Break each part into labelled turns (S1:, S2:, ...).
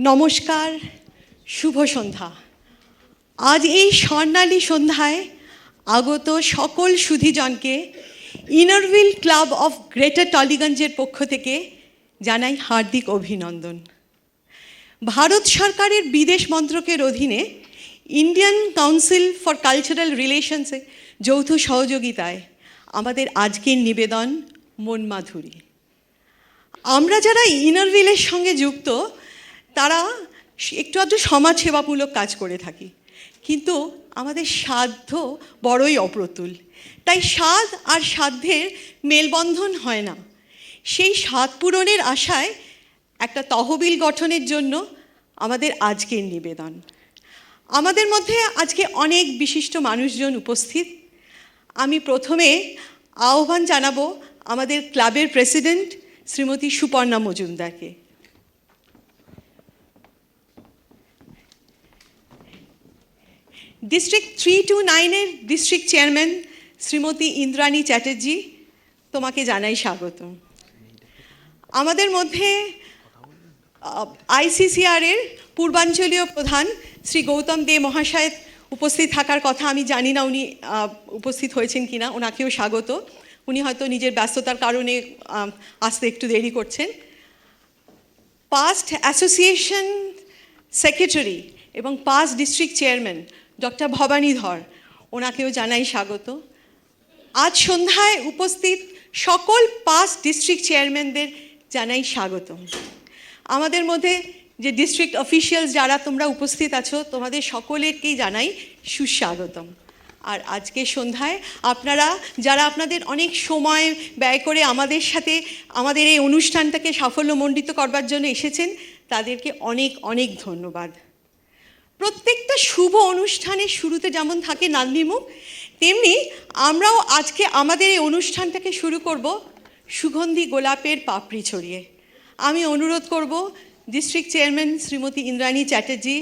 S1: নমস্কার, শুভ সন্ধ্যা। আজ এই স্বর্ণালী সন্ধ্যায় আগত সকল সুধীজনকে ইনারভিল ক্লাব অফ গ্রেটার টলিগঞ্জের পক্ষ থেকে জানাই হার্দিক অভিনন্দন। ভারত সরকারের বিদেশ মন্ত্রকের অধীনে ইন্ডিয়ান কাউন্সিল ফর কালচারাল রিলেশনসে যৌথ সহযোগিতায় আমাদের আজকের নিবেদন মন মাধুরী। আমরা যারা ইনারভিলের সঙ্গে যুক্ত তারা একটু আধটু সমাজসেবামূলক কাজ করে থাকি, কিন্তু আমাদের সাধ্য বড়ই অপ্রতুল। তাই সাধ আর সাধ্যের মেলবন্ধন হয় না। সেই সাধ পূরণের আশায় একটা তহবিল গঠনের জন্য আমাদের আজকের নিবেদন। আমাদের মধ্যে আজকে অনেক বিশিষ্ট মানুষজন উপস্থিত। আমি প্রথমে আহ্বান জানাবো আমাদের ক্লাবের প্রেসিডেন্ট শ্রীমতী সুপর্ণা মজুমদারকে। ডিস্ট্রিক্ট 329-এর ডিস্ট্রিক্ট চেয়ারম্যান শ্রীমতী ইন্দ্রাণী চ্যাটার্জি, তোমাকে জানাই স্বাগত। আমাদের মধ্যে আইসিসিআরের পূর্বাঞ্চলীয় প্রধান শ্রী গৌতম দে মহাশয় উপস্থিত থাকার কথা, আমি জানি না উনি উপস্থিত হয়েছেন কিনা, ওনাকেও স্বাগত। উনি হয়তো নিজের ব্যস্ততার কারণে আসতে একটু দেরি করছেন। পাস্ট অ্যাসোসিয়েশন সেক্রেটারি এবং past district chairman doctor Bhabani Dhar, ওনাকেও জানাই স্বাগত। আজ সন্ধ্যায় উপস্থিত সকল পাস্ট ডিস্ট্রিক্ট চেয়ারম্যানদের জানাই স্বাগত। আমাদের মধ্যে যে ডিস্ট্রিক্ট অফিসিয়ালস যারা তোমরা উপস্থিত আছো, তোমাদের সকলেরকেই জানাই সুস্বাগতম। আর আজকে সন্ধ্যায় আপনারা যারা আপনাদের অনেক সময় ব্যয় করে আমাদের সাথে আমাদের এই অনুষ্ঠানটাকে সাফল্যমণ্ডিত করবার জন্য এসেছেন, তাদেরকে অনেক অনেক ধন্যবাদ। প্রত্যেকটা শুভ অনুষ্ঠানের শুরুতে যেমন থাকে নান্দিমুখ, তেমনি আমরাও আজকে আমাদের এই অনুষ্ঠানটাকে শুরু করব সুগন্ধি গোলাপের পাপড়ি ছড়িয়ে। আমি অনুরোধ করব ডিস্ট্রিক্ট চেয়ারম্যান শ্রীমতী ইন্দ্রাণী চ্যাটার্জি,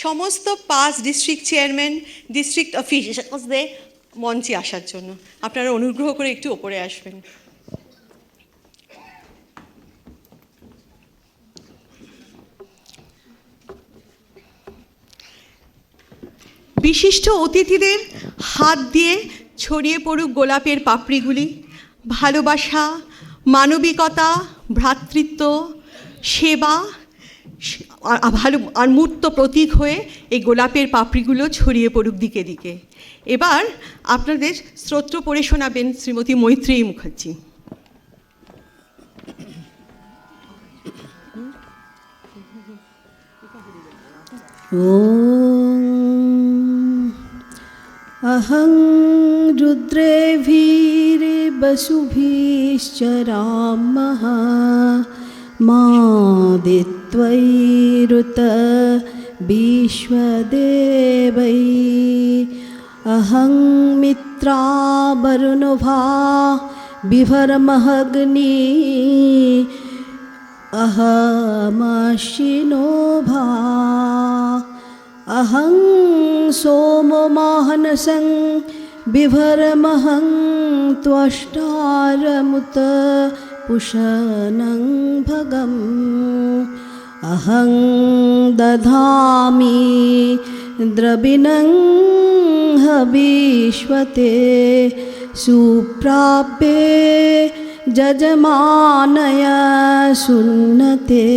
S1: সমস্ত পাঁচ ডিস্ট্রিক্ট চেয়ারম্যান, ডিস্ট্রিক্ট অফিসার্সদের মঞ্চে আসার জন্য। আপনারা অনুগ্রহ করে একটু ওপরে আসবেন। বিশিষ্ট অতিথিদের হাত দিয়ে ছড়িয়ে পড়ুক গোলাপের পাপড়িগুলি। ভালোবাসা, মানবিকতা, ভ্রাতৃত্ব, সেবা আর মূর্ত প্রতীক হয়ে এই গোলাপের পাপড়িগুলো ছড়িয়ে পড়ুক দিকে দিকে। এবার আপনাদের স্তোত্র পড়ে শোনাবেন শ্রীমতী মৈত্রেয়ী মুখার্জি।
S2: अहं रुद्रेभिर्वसुभिश्चरामः मादित्वैरुत विश्वदेवै अहं मित्रावरुणभा बिभर्महग्नि अहमश्विनोभा अहं सोममाहनसं बिभर्महं त्वष्टारमुत पुषनं भगम् अहं दधामि द्रविणं हविष्वते सुप्राप्ये जजमानय सुन्नते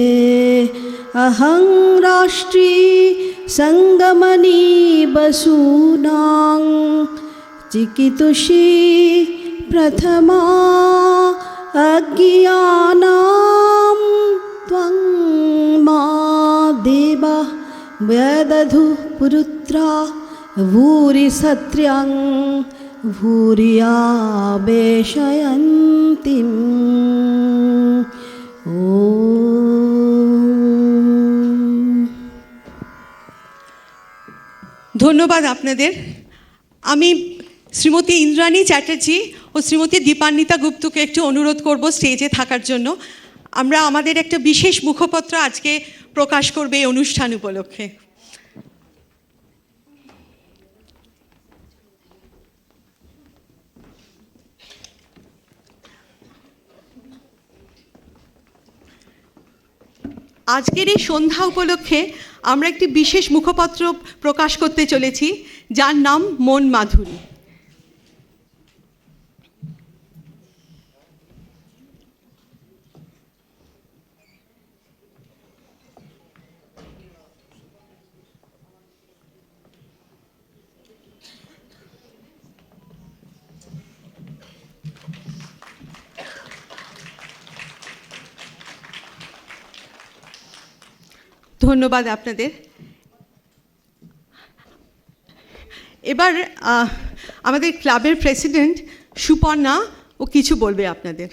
S2: अहं राष्ट्री संगमनी बसूनां चिकितुषी प्रथमा अज्ञानां त्वं मा देवा व्यदधु पुरुत्रा भूरि सत्र्यं भूरियावेशयन्तीम् ॐ।
S1: ধন্যবাদ আপনাদের। আমি শ্রীমতী ইন্দ্রাণী চ্যাটার্জি ও শ্রীমতী দীপান্বিতা গুপ্তকে একটু অনুরোধ করব স্টেজে থাকার জন্য। আমরা আমাদের একটা বিশেষ মুখপত্র আজকে প্রকাশ করবে এই অনুষ্ঠান উপলক্ষে। আজকের এই সন্ধ্যা উপলক্ষে আমরা একটি বিশেষ মুখপত্র প্রকাশ করতে চলেছি, যার নাম মন মাধুরী। ধন্যবাদ আপনাদের। এবার আমাদের ক্লাবের প্রেসিডেন্ট সুপর্ণা ও কিছু বলবে আপনাদের।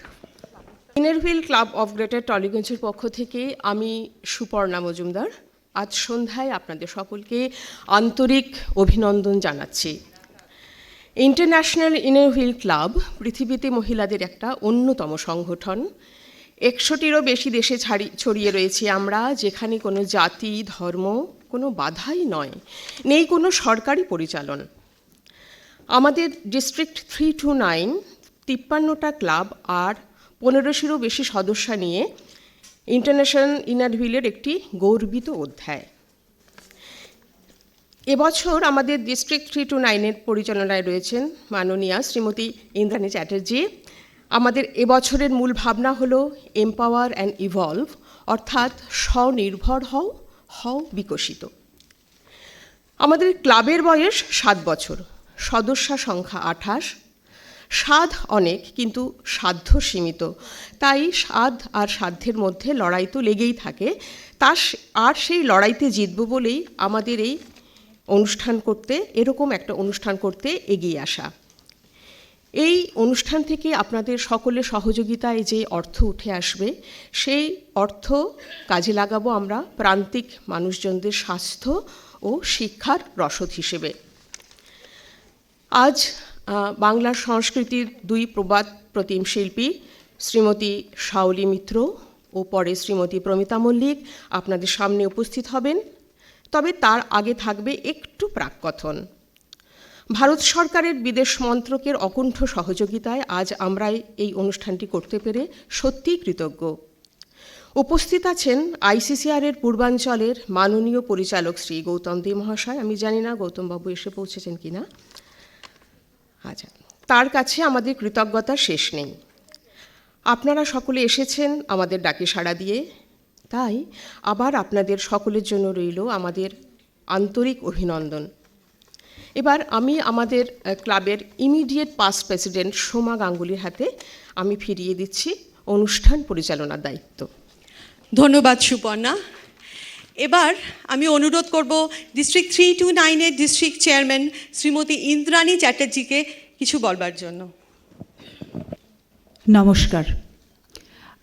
S3: ইনারভিল ক্লাব অফ গ্রেটার টলিগঞ্জের পক্ষ থেকে আমি সুপর্ণা মজুমদার আজ সন্ধ্যায় আপনাদের সকলকে আন্তরিক অভিনন্দন জানাচ্ছি। ইন্টারন্যাশনাল ইনারভিল ক্লাব পৃথিবীতে মহিলাদের একটা অন্যতম সংগঠন। 100টিরও বেশি দেশে ছড়িয়ে রয়েছে আমরা, যেখানে কোনো জাতি ধর্ম কোনো বাধাই নয়, নেই কোনো সরকারি পরিচালন। আমাদের ডিস্ট্রিক্ট 329 53টা ক্লাব আর 1500-ও বেশি সদস্য নিয়ে ইন্টারন্যাশনাল ইনারভিলের একটি গর্বিত অধ্যায়। এবছর আমাদের ডিস্ট্রিক্ট 329-এর পরিচালনায় রয়েছেন মাননীয়া শ্রীমতী ইন্দ্রাণী চ্যাটার্জি। আমাদের এবছরের মূল ভাবনা হলো এম্পাওয়ার অ্যান্ড ইভলভ, অর্থাৎ স্বনির্ভর হও, হও বিকশিত। আমাদের ক্লাবের বয়স 7 বছর, সদস্য সংখ্যা 28। সাধ অনেক, কিন্তু সাধ্য সীমিত, তাই সাধ আর সাধ্যের মধ্যে লড়াই তো লেগেই থাকে। আর সেই লড়াইতে জিতব বলেই আমাদের এই অনুষ্ঠান করতে, এরকম একটা অনুষ্ঠান করতে এগিয়ে আসা। এই অনুষ্ঠান থেকে আপনাদের সকলের সহযোগিতায় যে অর্থ উঠে আসবে, সেই অর্থ কাজে লাগাবো আমরা প্রান্তিক মানুষজনদের স্বাস্থ্য ও শিক্ষার রসদ হিসেবে। আজ বাংলার সংস্কৃতির 2 প্রবাদ প্রতিম শিল্পী শ্রীমতী শাওলি মিত্র ও পরে শ্রীমতী প্রমিতা মল্লিক আপনাদের সামনে উপস্থিত হবেন। তবে তার আগে থাকবে একটু প্রাককথন। ভারত সরকারের বিদেশ মন্ত্রকের অকুণ্ঠ সহযোগিতায় আজ আমরা এই অনুষ্ঠানটি করতে পেরে সত্যিই কৃতজ্ঞ। উপস্থিত আছেন আইসিসিআরের পূর্বাঞ্চলের মাননীয় পরিচালক শ্রী গৌতম দে মহাশয়। আমি জানি না গৌতমবাবু এসে পৌঁছেছেন কিনা। আচ্ছা, তার কাছে আমাদের কৃতজ্ঞতার শেষ নেই। আপনারা সকলে এসেছেন আমাদের ডাকে সাড়া দিয়ে, তাই আবার আপনাদের সকলের জন্য রইল আমাদের আন্তরিক অভিনন্দন। এবার আমি আমাদের ক্লাবের ইমিডিয়েট পাস্ট প্রেসিডেন্ট সোমা গাঙ্গুলির হাতে আমি ফিরিয়ে দিচ্ছি অনুষ্ঠান পরিচালনার দায়িত্ব।
S1: ধন্যবাদ সুপর্ণা। এবার আমি অনুরোধ করব ডিস্ট্রিক্ট 329-এর ডিস্ট্রিক্ট চেয়ারম্যান শ্রীমতী ইন্দ্রাণী চ্যাটার্জিকে কিছু বলবার জন্য।
S4: নমস্কার।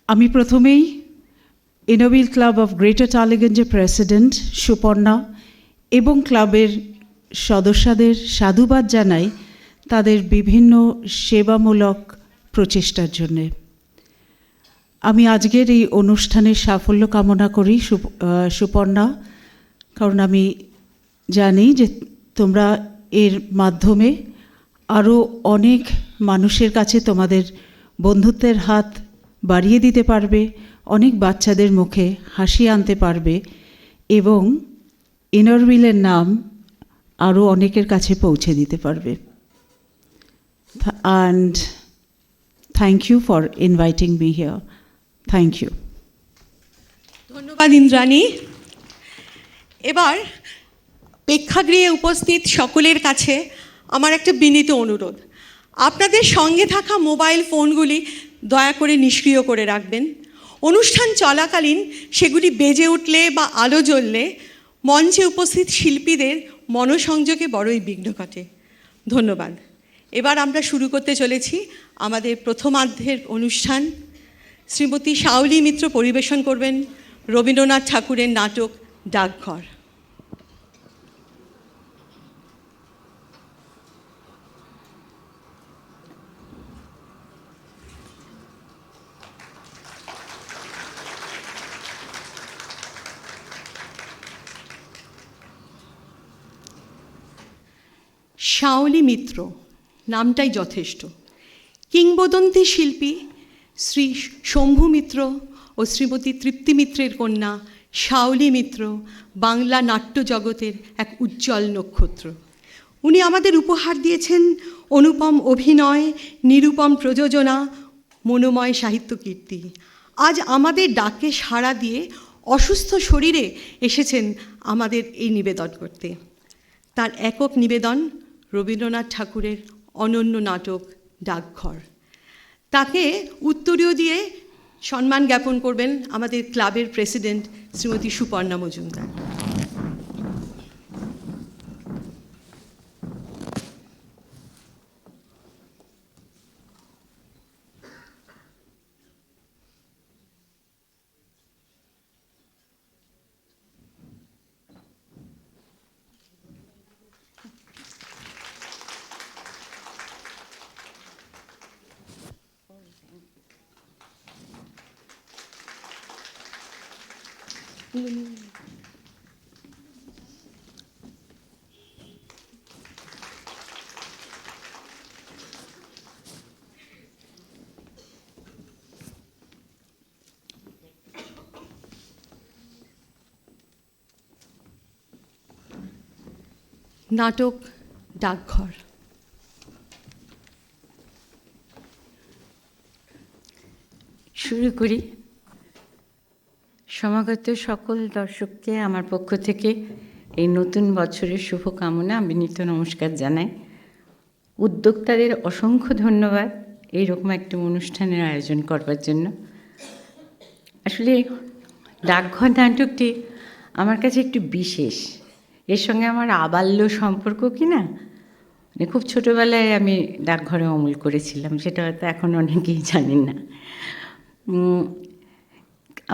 S4: আমি প্রথমেই ইনারভিল ক্লাব অফ গ্রেটার টালিগঞ্জের প্রেসিডেন্ট সুপর্ণা এবং ক্লাবের সদস্যদের সাধুবাদ জানাই তাদের বিভিন্ন সেবামূলক প্রচেষ্টার জন্যে। আমি আজকের এই অনুষ্ঠানের সাফল্য কামনা করি সুপর্ণা, কারণ আমি জানি যে তোমরা এর মাধ্যমে আরও অনেক মানুষের কাছে তোমাদের বন্ধুত্বের হাত বাড়িয়ে দিতে পারবে, অনেক বাচ্চাদের মুখে হাসি আনতে পারবে এবং ইনারভিলের নাম আরও অনেকের কাছে পৌঁছে দিতে পারবে। And thank you for inviting me here. Thank you.
S1: ধন্যবাদ ইন্দ্রাণী। এবার প্রেক্ষাগৃহে উপস্থিত সকলের কাছে আমার একটা বিনীত অনুরোধ, আপনাদের সঙ্গে থাকা মোবাইল ফোনগুলি দয়া করে নিষ্ক্রিয় করে রাখবেন। অনুষ্ঠান চলাকালীন সেগুলি বেজে উঠলে বা আলো জ্বললে মঞ্চে উপস্থিত শিল্পীদের মনোসংযোগে বড়ই বিঘ্ন ঘটে। ধন্যবাদ। এবার আমরা শুরু করতে চলেছি আমাদের প্রথমার্ধের অনুষ্ঠান। শ্রীমতী শাওলি মিত্র পরিবেশন করবেন রবীন্দ্রনাথ ঠাকুরের নাটক ডাকঘর। শাওলি মিত্র নামটাই যথেষ্ট। কিংবদন্তি শিল্পী শ্রী শম্ভু মিত্র ও শ্রীমতী তৃপ্তি মিত্রের কন্যা শাওলি মিত্র বাংলা নাট্য জগতের এক উজ্জ্বল নক্ষত্র। উনি আমাদের উপহার দিয়েছেন অনুপম অভিনয়, নিরুপম প্রযোজনা, মনোময় সাহিত্য কীর্তি। আজ আমাদের ডাকে সাড়া দিয়ে অসুস্থ শরীরে এসেছেন আমাদের এই নিবেদন করতে। তার একক নিবেদন রবীন্দ্রনাথ ঠাকুরের অনন্য নাটক ডাকঘর। তাকে উত্তরীয় দিয়ে সম্মান জ্ঞাপন করবেন আমাদের ক্লাবের প্রেসিডেন্ট শ্রীমতী সুপর্ণা মজুমদার। নাটক ডাকঘর।
S5: শুরু করি। সমাগত সকল দর্শককে আমার পক্ষ থেকে এই নতুন বছরের শুভকামনা, বিনীত নমস্কার জানাই। উদ্যোক্তাদের অসংখ্য ধন্যবাদ এইরকম একটা অনুষ্ঠানের আয়োজন করবার জন্য। আসলে ডাকঘর নাটকটি আমার কাছে একটু বিশেষ। এর সঙ্গে আমার আবাল্য সম্পর্ক কি না, মানে খুব ছোটোবেলায় আমি ডাকঘরে অমল করেছিলাম, সেটা হয়তো এখন অনেকেই জানেন না।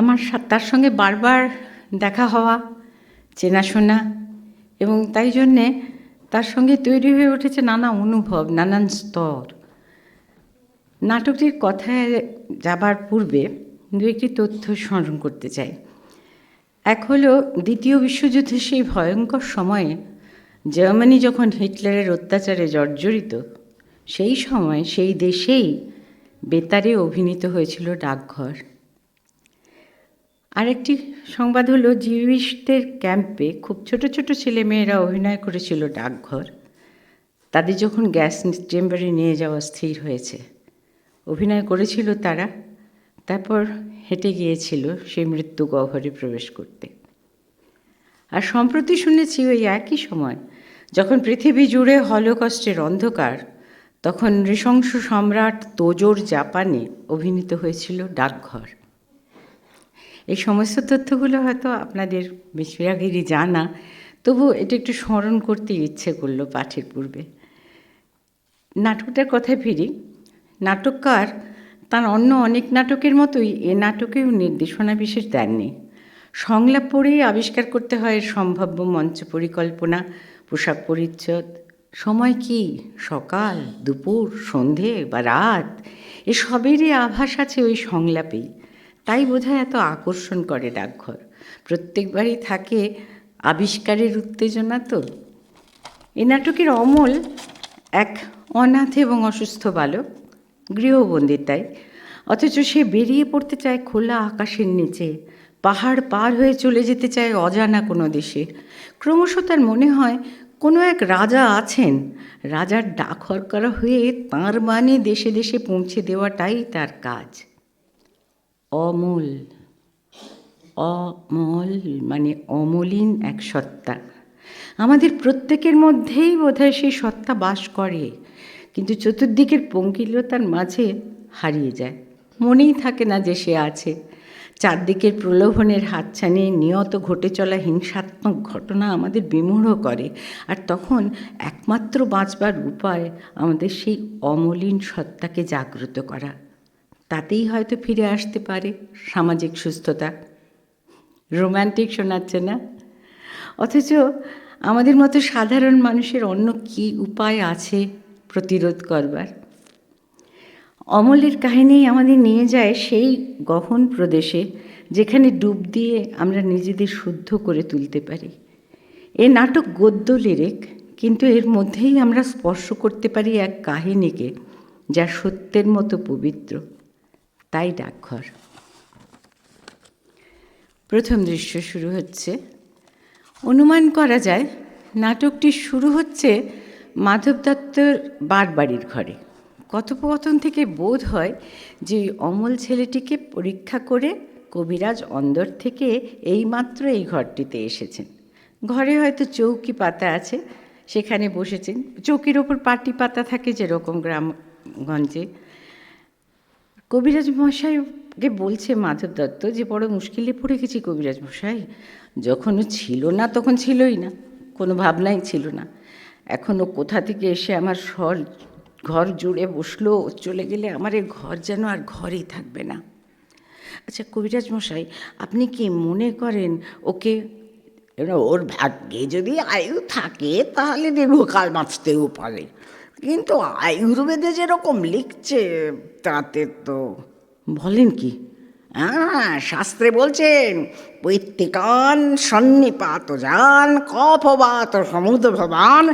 S5: আমার তার সঙ্গে বারবার দেখা হওয়া, চেনাশোনা, এবং তাই জন্যে তার সঙ্গে তৈরি হয়ে উঠেছে নানা অনুভব, নানান স্তর। নাটকটির কথায় যাবার পূর্বে দু একটি তথ্য স্মরণ করতে চাই। এক হলো, দ্বিতীয় বিশ্বযুদ্ধের সেই ভয়ঙ্কর সময়ে জার্মানি যখন হিটলারের অত্যাচারে জর্জরিত, সেই সময় সেই দেশেই বেতারে অভিনীত হয়েছিল ডাকঘর। আরেকটি সংবাদ হলো, জিউইশদের ক্যাম্পে খুব ছোট ছোট ছেলেমেয়েরা অভিনয় করেছিল ডাকঘর। তাদের যখন গ্যাস চেম্বারে নিয়ে যাওয়া স্থির হয়েছে, অভিনয় করেছিল তারা, তারপর হেঁটে গিয়েছিল সেই মৃত্যু গহ্বরে প্রবেশ করতে। আর সম্প্রতি শুনেছি ওই একই সময় যখন পৃথিবী জুড়ে হলোকস্টের অন্ধকার, তখন নৃশংস সম্রাট তোজোর জাপানে অভিনীত হয়েছিল ডাকঘর। এই সমস্ত তথ্যগুলো হয়তো আপনাদের বেশিরভাগেরই জানা, তবু এটা একটু স্মরণ করতে ইচ্ছে করলো পাঠের পূর্বে। নাটকটার কথায় ফিরি। নাটককার তার অন্য অনেক নাটকের মতোই এ নাটকেও নির্দেশনা বিশেষ দেননি। সংলাপ পড়েই আবিষ্কার করতে হয় এর সম্ভাব্য মঞ্চ পরিকল্পনা, পোশাক পরিচ্ছদ, সময় কি সকাল, দুপুর, সন্ধে বা রাত, এসবেরই আভাস আছে ওই সংলাপেই। তাই বোধহয় এত আকর্ষণ করে ডাকঘর। প্রত্যেকবারই থাকে আবিষ্কারের উত্তেজনা। তো এ নাটকের অমল এক অনাথ এবং অসুস্থ বালক, গৃহবন্দী তাই, অথচ সে বেরিয়ে পড়তে চায় খোলা আকাশের নিচে, পাহাড় পার হয়ে চলে যেতে চায় অজানা কোনো দেশে। ক্রমশ তার মনে হয় কোনো এক রাজা আছেন, রাজার ডাকঘর করা হয়ে তাঁর মানে দেশে দেশে পৌঁছে দেওয়াটাই তার কাজ। অমল, অমল মানে অমলিন এক সত্তা। আমাদের প্রত্যেকের মধ্যেই বোধহয় সেই সত্তা বাস করে, কিন্তু চতুর্দিকের পঙ্কিলতার মাঝে হারিয়ে যায়, মনেই থাকে না যে সে আছে। চারদিকের প্রলোভনের হাতছানি, নিয়ত ঘটে চলা হিংসাত্মক ঘটনা আমাদের বিমূঢ় করে, আর তখন একমাত্র বাঁচবার উপায় আমাদের সেই অমলিন সত্তাকে জাগ্রত করা। তাতেই হয়তো ফিরে আসতে পারে সামাজিক সুস্থতা। রোম্যান্টিক শোনাচ্ছে না? অথচ আমাদের মতো সাধারণ মানুষের অন্য কী উপায় আছে প্রতিরোধ করবার? অমলের কাহিনী আমাদের নিয়ে যায় সেই গহন প্রদেশে, যেখানে ডুব দিয়ে আমরা নিজেদের শুদ্ধ করে তুলতে পারি। এ নাটক গদ্য লিরিক, কিন্তু এর মধ্যেই আমরা স্পর্শ করতে পারি এক কাহিনীকে যা সত্যের মতো পবিত্র। তাই ডাকঘর। প্রথম দৃশ্য শুরু হচ্ছে। অনুমান করা যায় নাটকটি শুরু হচ্ছে মাধব দত্তর বাড়ির ঘরে। কথোপকথন থেকে বোধ হয় যে ওই অমল ছেলেটিকে পরীক্ষা করে কবিরাজ অন্দর থেকে এইমাত্র এই ঘরটিতে এসেছেন। ঘরে হয়তো চৌকি পাতা আছে, সেখানে বসেছেন। চৌকির ওপর পাটি পাতা থাকে যেরকম গ্রামগঞ্জে। কবিরাজ মশাইকে বলছে মাধব দত্ত যে বড় মুশকিলে পড়ে গেছি কবিরাজ মশাই, যখনও ছিল না তখন ছিলই না, কোনো ভাবনাই ছিল না, এখনও কোথা থেকে এসে আমার ঘর জুড়ে বসলো, চলে গেলে আমার এ ঘর যেন আর ঘরেই থাকবে না। আচ্ছা কবিরাজ মশাই, আপনি কি মনে করেন ওকে,
S6: ওর ভাগ্যে যদি আয়ু থাকে তাহলে দীর্ঘকাল বাঁচতেও পারে, কিন্তু আয়ুর্বেদে যেরকম লিখছে তাতে তো।
S5: বলেন কি?
S6: হ্যাঁ, শাস্ত্রে বলছেন পৈত্তিকান সন্নিপাত যান কফবাত সমুদ্র ভবান।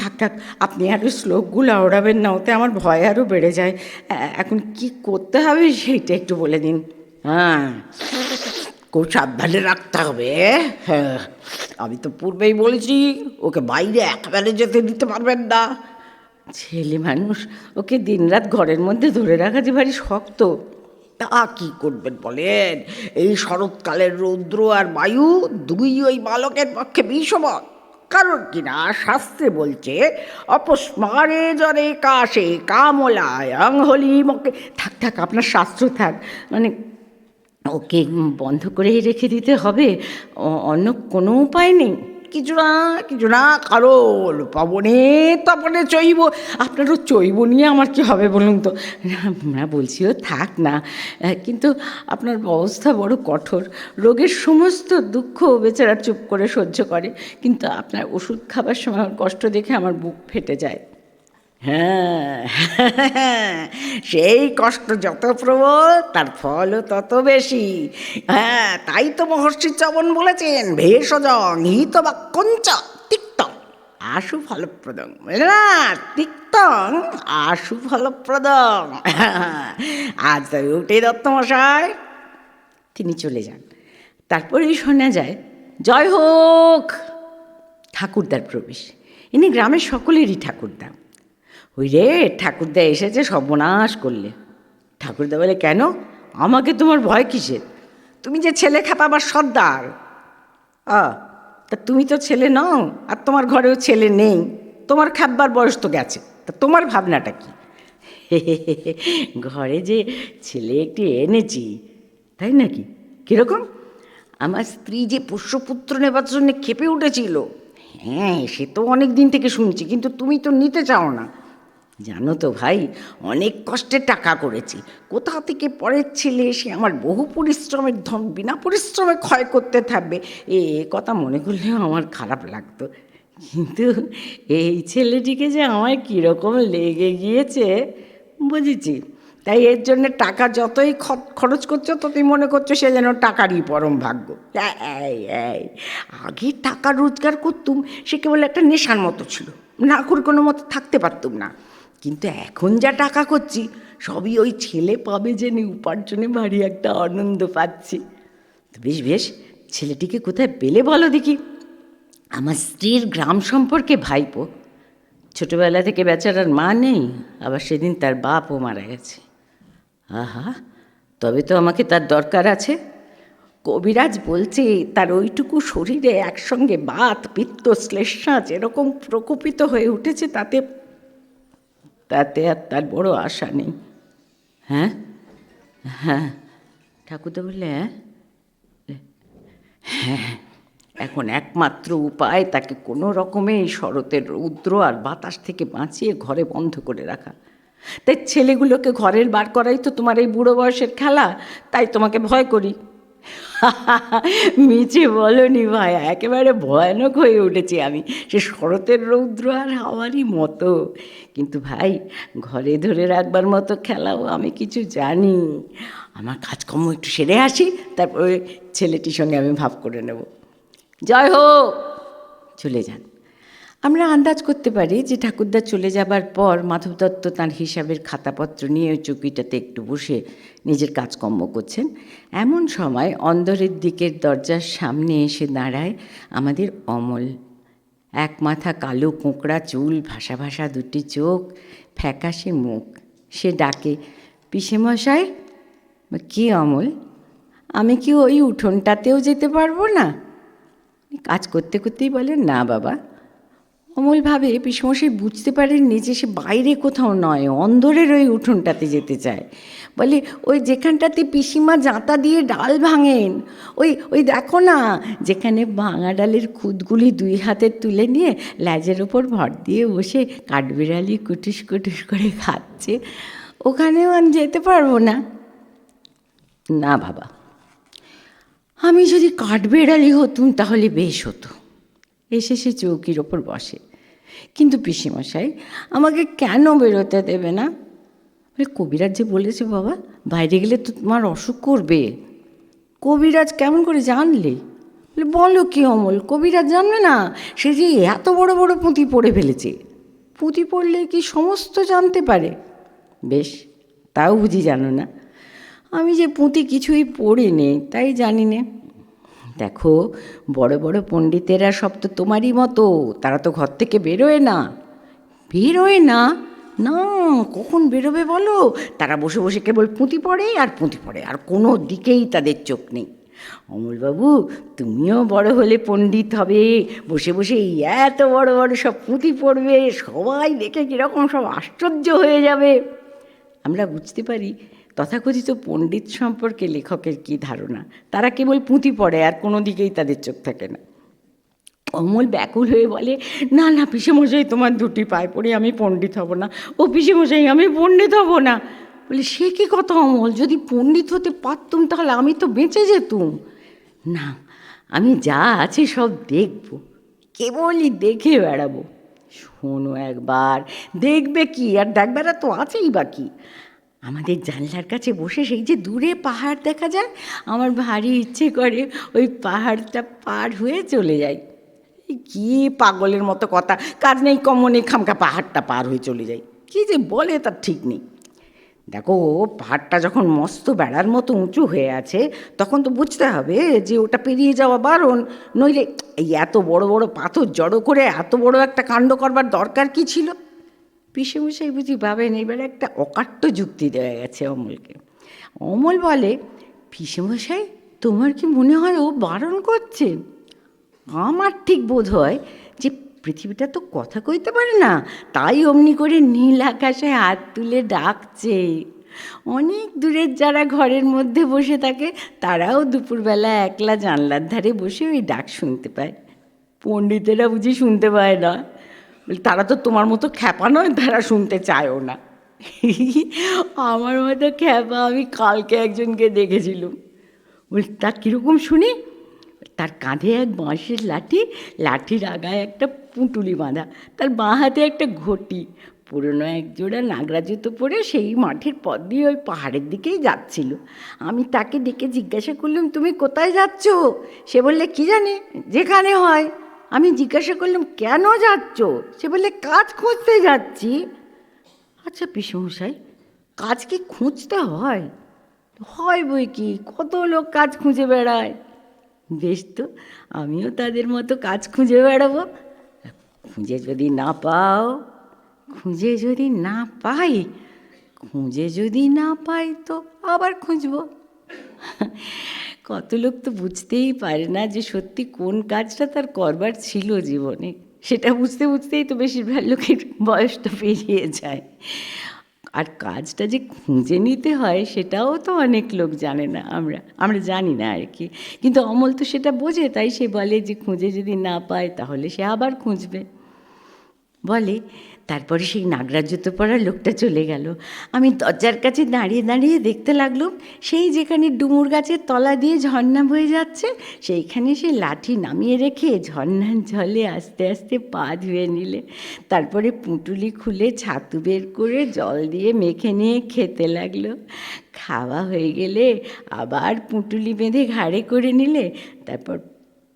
S5: থাক থাক, আপনি আরও শ্লোকগুলো ওড়াবেন না, ওতে আমার ভয় আরও বেড়ে যায়। এখন কি করতে হবে সেইটা একটু বলে দিন।
S6: হ্যাঁ, খুব সাবধানে রাখতে হবে। হ্যাঁ, আমি তো পূর্বেই বলেছি ওকে বাইরে একেবারে যেতে দিতে পারবেন না।
S5: ছেলে মানুষ, ওকে দিনরাত ঘরের মধ্যে ধরে রাখা যে ভারী শক্ত।
S6: তা কি করবেন বলেন, এই শরৎকালের রৌদ্র আর বায়ু দুই ওই বালকের পক্ষে বিষমত। কারণ কিনা শাস্ত্রে বলছে অপস্মারে জরে কাশে কামলায় হলি মকে।
S5: থাক থাক, আপনার শাস্ত্র থাক, মানে ওকে বন্ধ করে রেখে দিতে হবে, অন্য কোনো উপায় নেই?
S6: কিছু না, কারণ পবনে তপনে চৈব।
S5: আপনারও চৈব নিয়ে আমার কি হবে বলুন তো? না বলছিও থাক না, কিন্তু আপনার অবস্থা বড় কঠোর। রোগের সমস্ত দুঃখ বেচারা চুপ করে সহ্য করে, কিন্তু আপনার ওষুধ খাবার সময় আমার কষ্ট দেখে আমার বুক ফেটে যায়।
S6: হ্যাঁ, সেই কষ্ট যত প্রবল তার ফলও তত বেশি। হ্যাঁ, তাই তো মহর্ষি চবন বলেছেন ভেষজং হিত বাক্যঞ্চ তিক্তং আশু ফলপ্রদং। বুঝলে না, তিক্তং আশু ফলপ্রদং। আজ তাই উঠে দত্তমশাই।
S5: তিনি চলে যান। তারপরেই শোনা যায় জয় হোক, ঠাকুরদার প্রবেশ। ইনি গ্রামের সকলেরই ঠাকুরদা। ওই রে, ঠাকুরদা এসেছে, সর্বনাশ করলে। ঠাকুরদা বলে, কেন, আমাকে তোমার ভয় কিসের?
S6: তুমি যে ছেলে খেপাবার সর্দার।
S5: তা তুমি তো ছেলে নও, আর তোমার ঘরেও ছেলে নেই, তোমার খাববার বয়স তো গেছে, তা তোমার ভাবনাটা কি? ঘরে যে ছেলে একটি এনেছি, তাই নাকি? কীরকম?
S6: আমার স্ত্রী যে পোষ্যপুত্র নেবার জন্য খেপে উঠেছিল। হ্যাঁ, সে তো অনেক দিন থেকে শুনছি, কিন্তু তুমি তো নিতে চাও না।
S5: জানো তো ভাই,
S6: অনেক কষ্টে টাকা করেছি, কোথা থেকে পরের ছেলে এসে আমার বহু পরিশ্রমের ধন বিনা পরিশ্রমে ক্ষয় করতে থাকবে,
S5: এ কথা মনে করলেও আমার খারাপ লাগতো। কিন্তু এই ছেলেটিকে যে আমায় কীরকম লেগে গিয়েছে বুঝেছি।
S6: তাই এর জন্য টাকা যতই খরচ করছো ততই মনে করছো সে যেন টাকারই পরম ভাগ্য। আগে টাকা রোজগার করতুম, সে কেবল একটা নেশার মতো ছিল, না করে কোনো মতো থাকতে পারতুম না। কিন্তু এখন যা টাকা করছি সবই ওই ছেলে পাবে জেনে উপার্জনে ভারী একটা আনন্দ পাচ্ছি।
S5: তো বেশ বেশ, ছেলেটিকে কোথায় পেলে বলো দেখি? আমার স্ত্রীর গ্রাম সম্পর্কে ভাইপো। ছোটবেলা থেকে বেচারার মা নেই, আবার সেদিন তার বাপও মারা গেছে। আহা, তবে তো আমাকে তার দরকার আছে। কবিরাজ বলছে তার ওইটুকু শরীরে একসঙ্গে বাত পিত্ত শ্লেষ্মা যেরকম প্রকোপিত হয়ে উঠেছে, তাতে আর তার বড় আশা নেই। হ্যাঁ হ্যাঁ, ঠাকুরদা বললে, হ্যাঁ, এখন একমাত্র উপায় তাকে কোনো রকমে এই শরতের রৌদ্র আর বাতাস থেকে বাঁচিয়ে ঘরে বন্ধ করে রাখা। তাই ছেলেগুলোকে ঘরের বার করাই তো তোমার এই বুড়ো বয়সের খেলা, তাই তোমাকে ভয় করি। মিছে বলনি ভাই, একেবারে ভয়ানক হয়ে উঠেছি আমি, সে শরতের রৌদ্র আর হাওয়ারই মতো। কিন্তু ভাই, ঘরে ধরে রাখবার মতো খেলাও আমি কিছু জানি। আমার কাজকর্ম একটু সেরে আসি, তারপরে ছেলেটির সঙ্গে আমি ভাব করে নেব। জয় হোক। চলে যান। আমরা আন্দাজ করতে পারি যে ঠাকুরদা চলে যাবার পর মাধব দত্ত তাঁর হিসাবের খাতাপত্র নিয়ে ওই চৌকিটাতে একটু বসে নিজের কাজকর্ম করছেন। এমন সময় অন্দরের দিকের দরজার সামনে এসে দাঁড়ায় আমাদের অমল। এক মাথা কালো কোঁকড়া চুল, ভাসা ভাসা দুটি চোখ, ফ্যাকাশে মুখ। সে ডাকে, পিসেমশাই। কি অমল, আমি কি ওই উঠোনটাতেও যেতে পারবো না? কাজ করতে করতেই বলে, না বাবা। অমল ভাবে পিসমশাই বুঝতে পারেননি যে সে বাইরে কোথাও নয়, অন্দরের ওই উঠোনটাতে যেতে চায়। বলে, ওই যেখানটাতে পিসিমা জাঁতা দিয়ে ডাল ভাঙেন, ওই দেখো না, যেখানে ভাঙা ডালের খুদগুলি দুই হাতে তুলে নিয়ে ল্যাজের ওপর ভর দিয়ে বসে কাঠবিড়ালি কুটুস কুটুস করে খাচ্ছে, ওখানেও আমি যেতে পারবো না। না বাবা, আমি যদি কাঠবিড়ালি হতুম তাহলে বেশ হতো। এসে সে চৌকির ওপর বসে। কিন্তু পিসিমশাই, আমাকে কেন বেরোতে দেবে না? কবিরাজ যে বলেছে বাবা, বাইরে গেলে তো তোমার অসুখ করবে। কবিরাজ কেমন করে জানলে? বলো কি অমল, কবিরাজ জানবে না? সে যে এত বড় বড় পুঁথি পড়ে ফেলেছে। পুঁথি পড়লে কি সমস্ত জানতে পারে? বেশ, তাও বুঝি জানো না? আমি যে পুঁথি কিছুই পড়িনি, তাই জানি না। দেখো, বড় বড় পণ্ডিতেরা সব তো তোমারই মতো, তারা তো ঘর থেকে বেরোয় না। বেরোয় না? না, কখন বেরোবে বলো? তারা বসে বসে কেবল পুঁথি পড়ে আর পুঁথি পড়ে, আর কোনো দিকেই তাদের চোখ নেই। অমলবাবু, তুমিও বড় হলে পণ্ডিত হবে, বসে বসে এত বড় বড় সব পুঁথি পড়বে, সবাই দেখে কীরকম সব আশ্চর্য হয়ে যাবে। আমরা বুঝতে পারি তথাকথিত পণ্ডিত সম্পর্কে লেখকের কী ধারণা। তারা কেবল পুঁথি পড়ে আর কোনো দিকেই তাদের চোখ থাকে না। অমল ব্যাকুল হয়ে বলে, না না পিসেমশাই, তোমার দুটি পায়ে পড়ে আমি পণ্ডিত হব না। ও পিসেমশাই, আমি পণ্ডিত হব না। বলে, সে কী কথা অমল, যদি পণ্ডিত হতে পারতুম তাহলে আমি তো বেঁচে যেতুম। না, আমি যা আছে সব দেখব, কেবলই দেখে বেড়াবো। শোনো একবার, দেখবে কি আর দেখবে তো আছেই বাকি। আমাদের জানলার কাছে বসে সেই যে দূরে পাহাড় দেখা যায়, আমার ভারী ইচ্ছে করে ওই পাহাড়টা পার হয়ে চলে যাই। কি পাগলের মতো কথা, কাজ নেই কম নেই, খামকা পাহাড়টা পার হয়ে চলে যাই। কি যে বলে তার ঠিক নেই। দেখো, পাহাড়টা যখন মস্ত বেড়ার মতো উঁচু হয়ে আছে, তখন তো বুঝতে হবে যে ওটা পেরিয়ে যাওয়া বারণ। নইলে এই এত বড় বড় পাথর জড়ো করে এত বড় একটা কাণ্ড করবার দরকার কি ছিল? পিসেমশাই বুঝি ভাবেন এবার একটা অকাট্য যুক্তি দেওয়া গেছে অমলকে। অমল বলে, পিসেমশাই, তোমার কি মনে হয় ও বারণ করছে? আমার ঠিক বোধ হয় যে পৃথিবীটা তো কথা কইতে পারে না, তাই অমনি করে নীল আকাশে হাত তুলে ডাকছে। অনেক দূরের যারা ঘরের মধ্যে বসে থাকে, তারাও দুপুরবেলা একলা জানলার ধারে বসে ওই ডাক শুনতে পায়। পণ্ডিতেরা বুঝি শুনতে পায় না? তারা তো তোমার মতো খ্যাপা নয়, তারা শুনতে চায়ও না। আমার মতো খ্যাপা আমি কালকে একজনকে দেখেছিলাম। বল, তা কীরকম শুনি? তার কাঁধে এক বাঁশের লাঠি, লাঠির আগায় একটা পুঁটুলি বাঁধা, তার বাঁ হাতে একটা ঘটি, পুরনো এক জোড়া নাগরা জুতো পরে সেই মাঠের পথ দিয়ে ওই পাহাড়ের দিকেই যাচ্ছিল। আমি তাকে ডেকে জিজ্ঞাসা করলাম, তুমি কোথায় যাচ্ছ? সে বললে, কি জানি, যেখানে হয়। আমি জিজ্ঞাসা করলাম, কেন যাচ্ছ? সে বললে, কাজ খুঁজতে যাচ্ছি। আচ্ছা পিসেমশাই, কাজ কি খুঁজতে হয়? হয় বই কি, কত লোক কাজ খুঁজে বেড়ায়। বেশ তো, আমিও তাদের মতো কাজ খুঁজে বেড়াবো। খুঁজে যদি না পাও, খুঁজে যদি না পাই, খুঁজে যদি না পাই তো আবার খুঁজবো। কত লোক তো বুঝতেই পারে না যে সত্যি কোন কাজটা তার করবার ছিল জীবনে। সেটা বুঝতে বুঝতেই তো বেশিরভাগ লোকের বয়সটা পেরিয়ে যায়। আর কাজটা যে খুঁজে নিতে হয় সেটাও তো অনেক লোক জানে না, আমরা জানি না আর কি। কিন্তু অমল তো সেটা বোঝে, তাই সে বলে যে খুঁজে যদি না পায় তাহলে সে আবার খুঁজবে। বলে, তারপরে সেই নাগরাজ জুতো পরা লোকটা চলে গেল। আমি দরজার কাছে দাঁড়িয়ে দাঁড়িয়ে দেখতে লাগলাম, সেই যেখানে ডুমুর গাছের তলা দিয়ে ঝর্ণা বয়ে যাচ্ছে, সেইখানে সে লাঠি নামিয়ে রেখে ঝর্ণার জলে আস্তে আস্তে পা ধুয়ে নিলে, তারপরে পুঁটুলি খুলে ছাতু বের করে জল দিয়ে মেখে নিয়ে খেতে লাগলো। খাওয়া হয়ে গেলে আবার পুঁটুলি বেঁধে ঘাড়ে করে নিলে, তারপর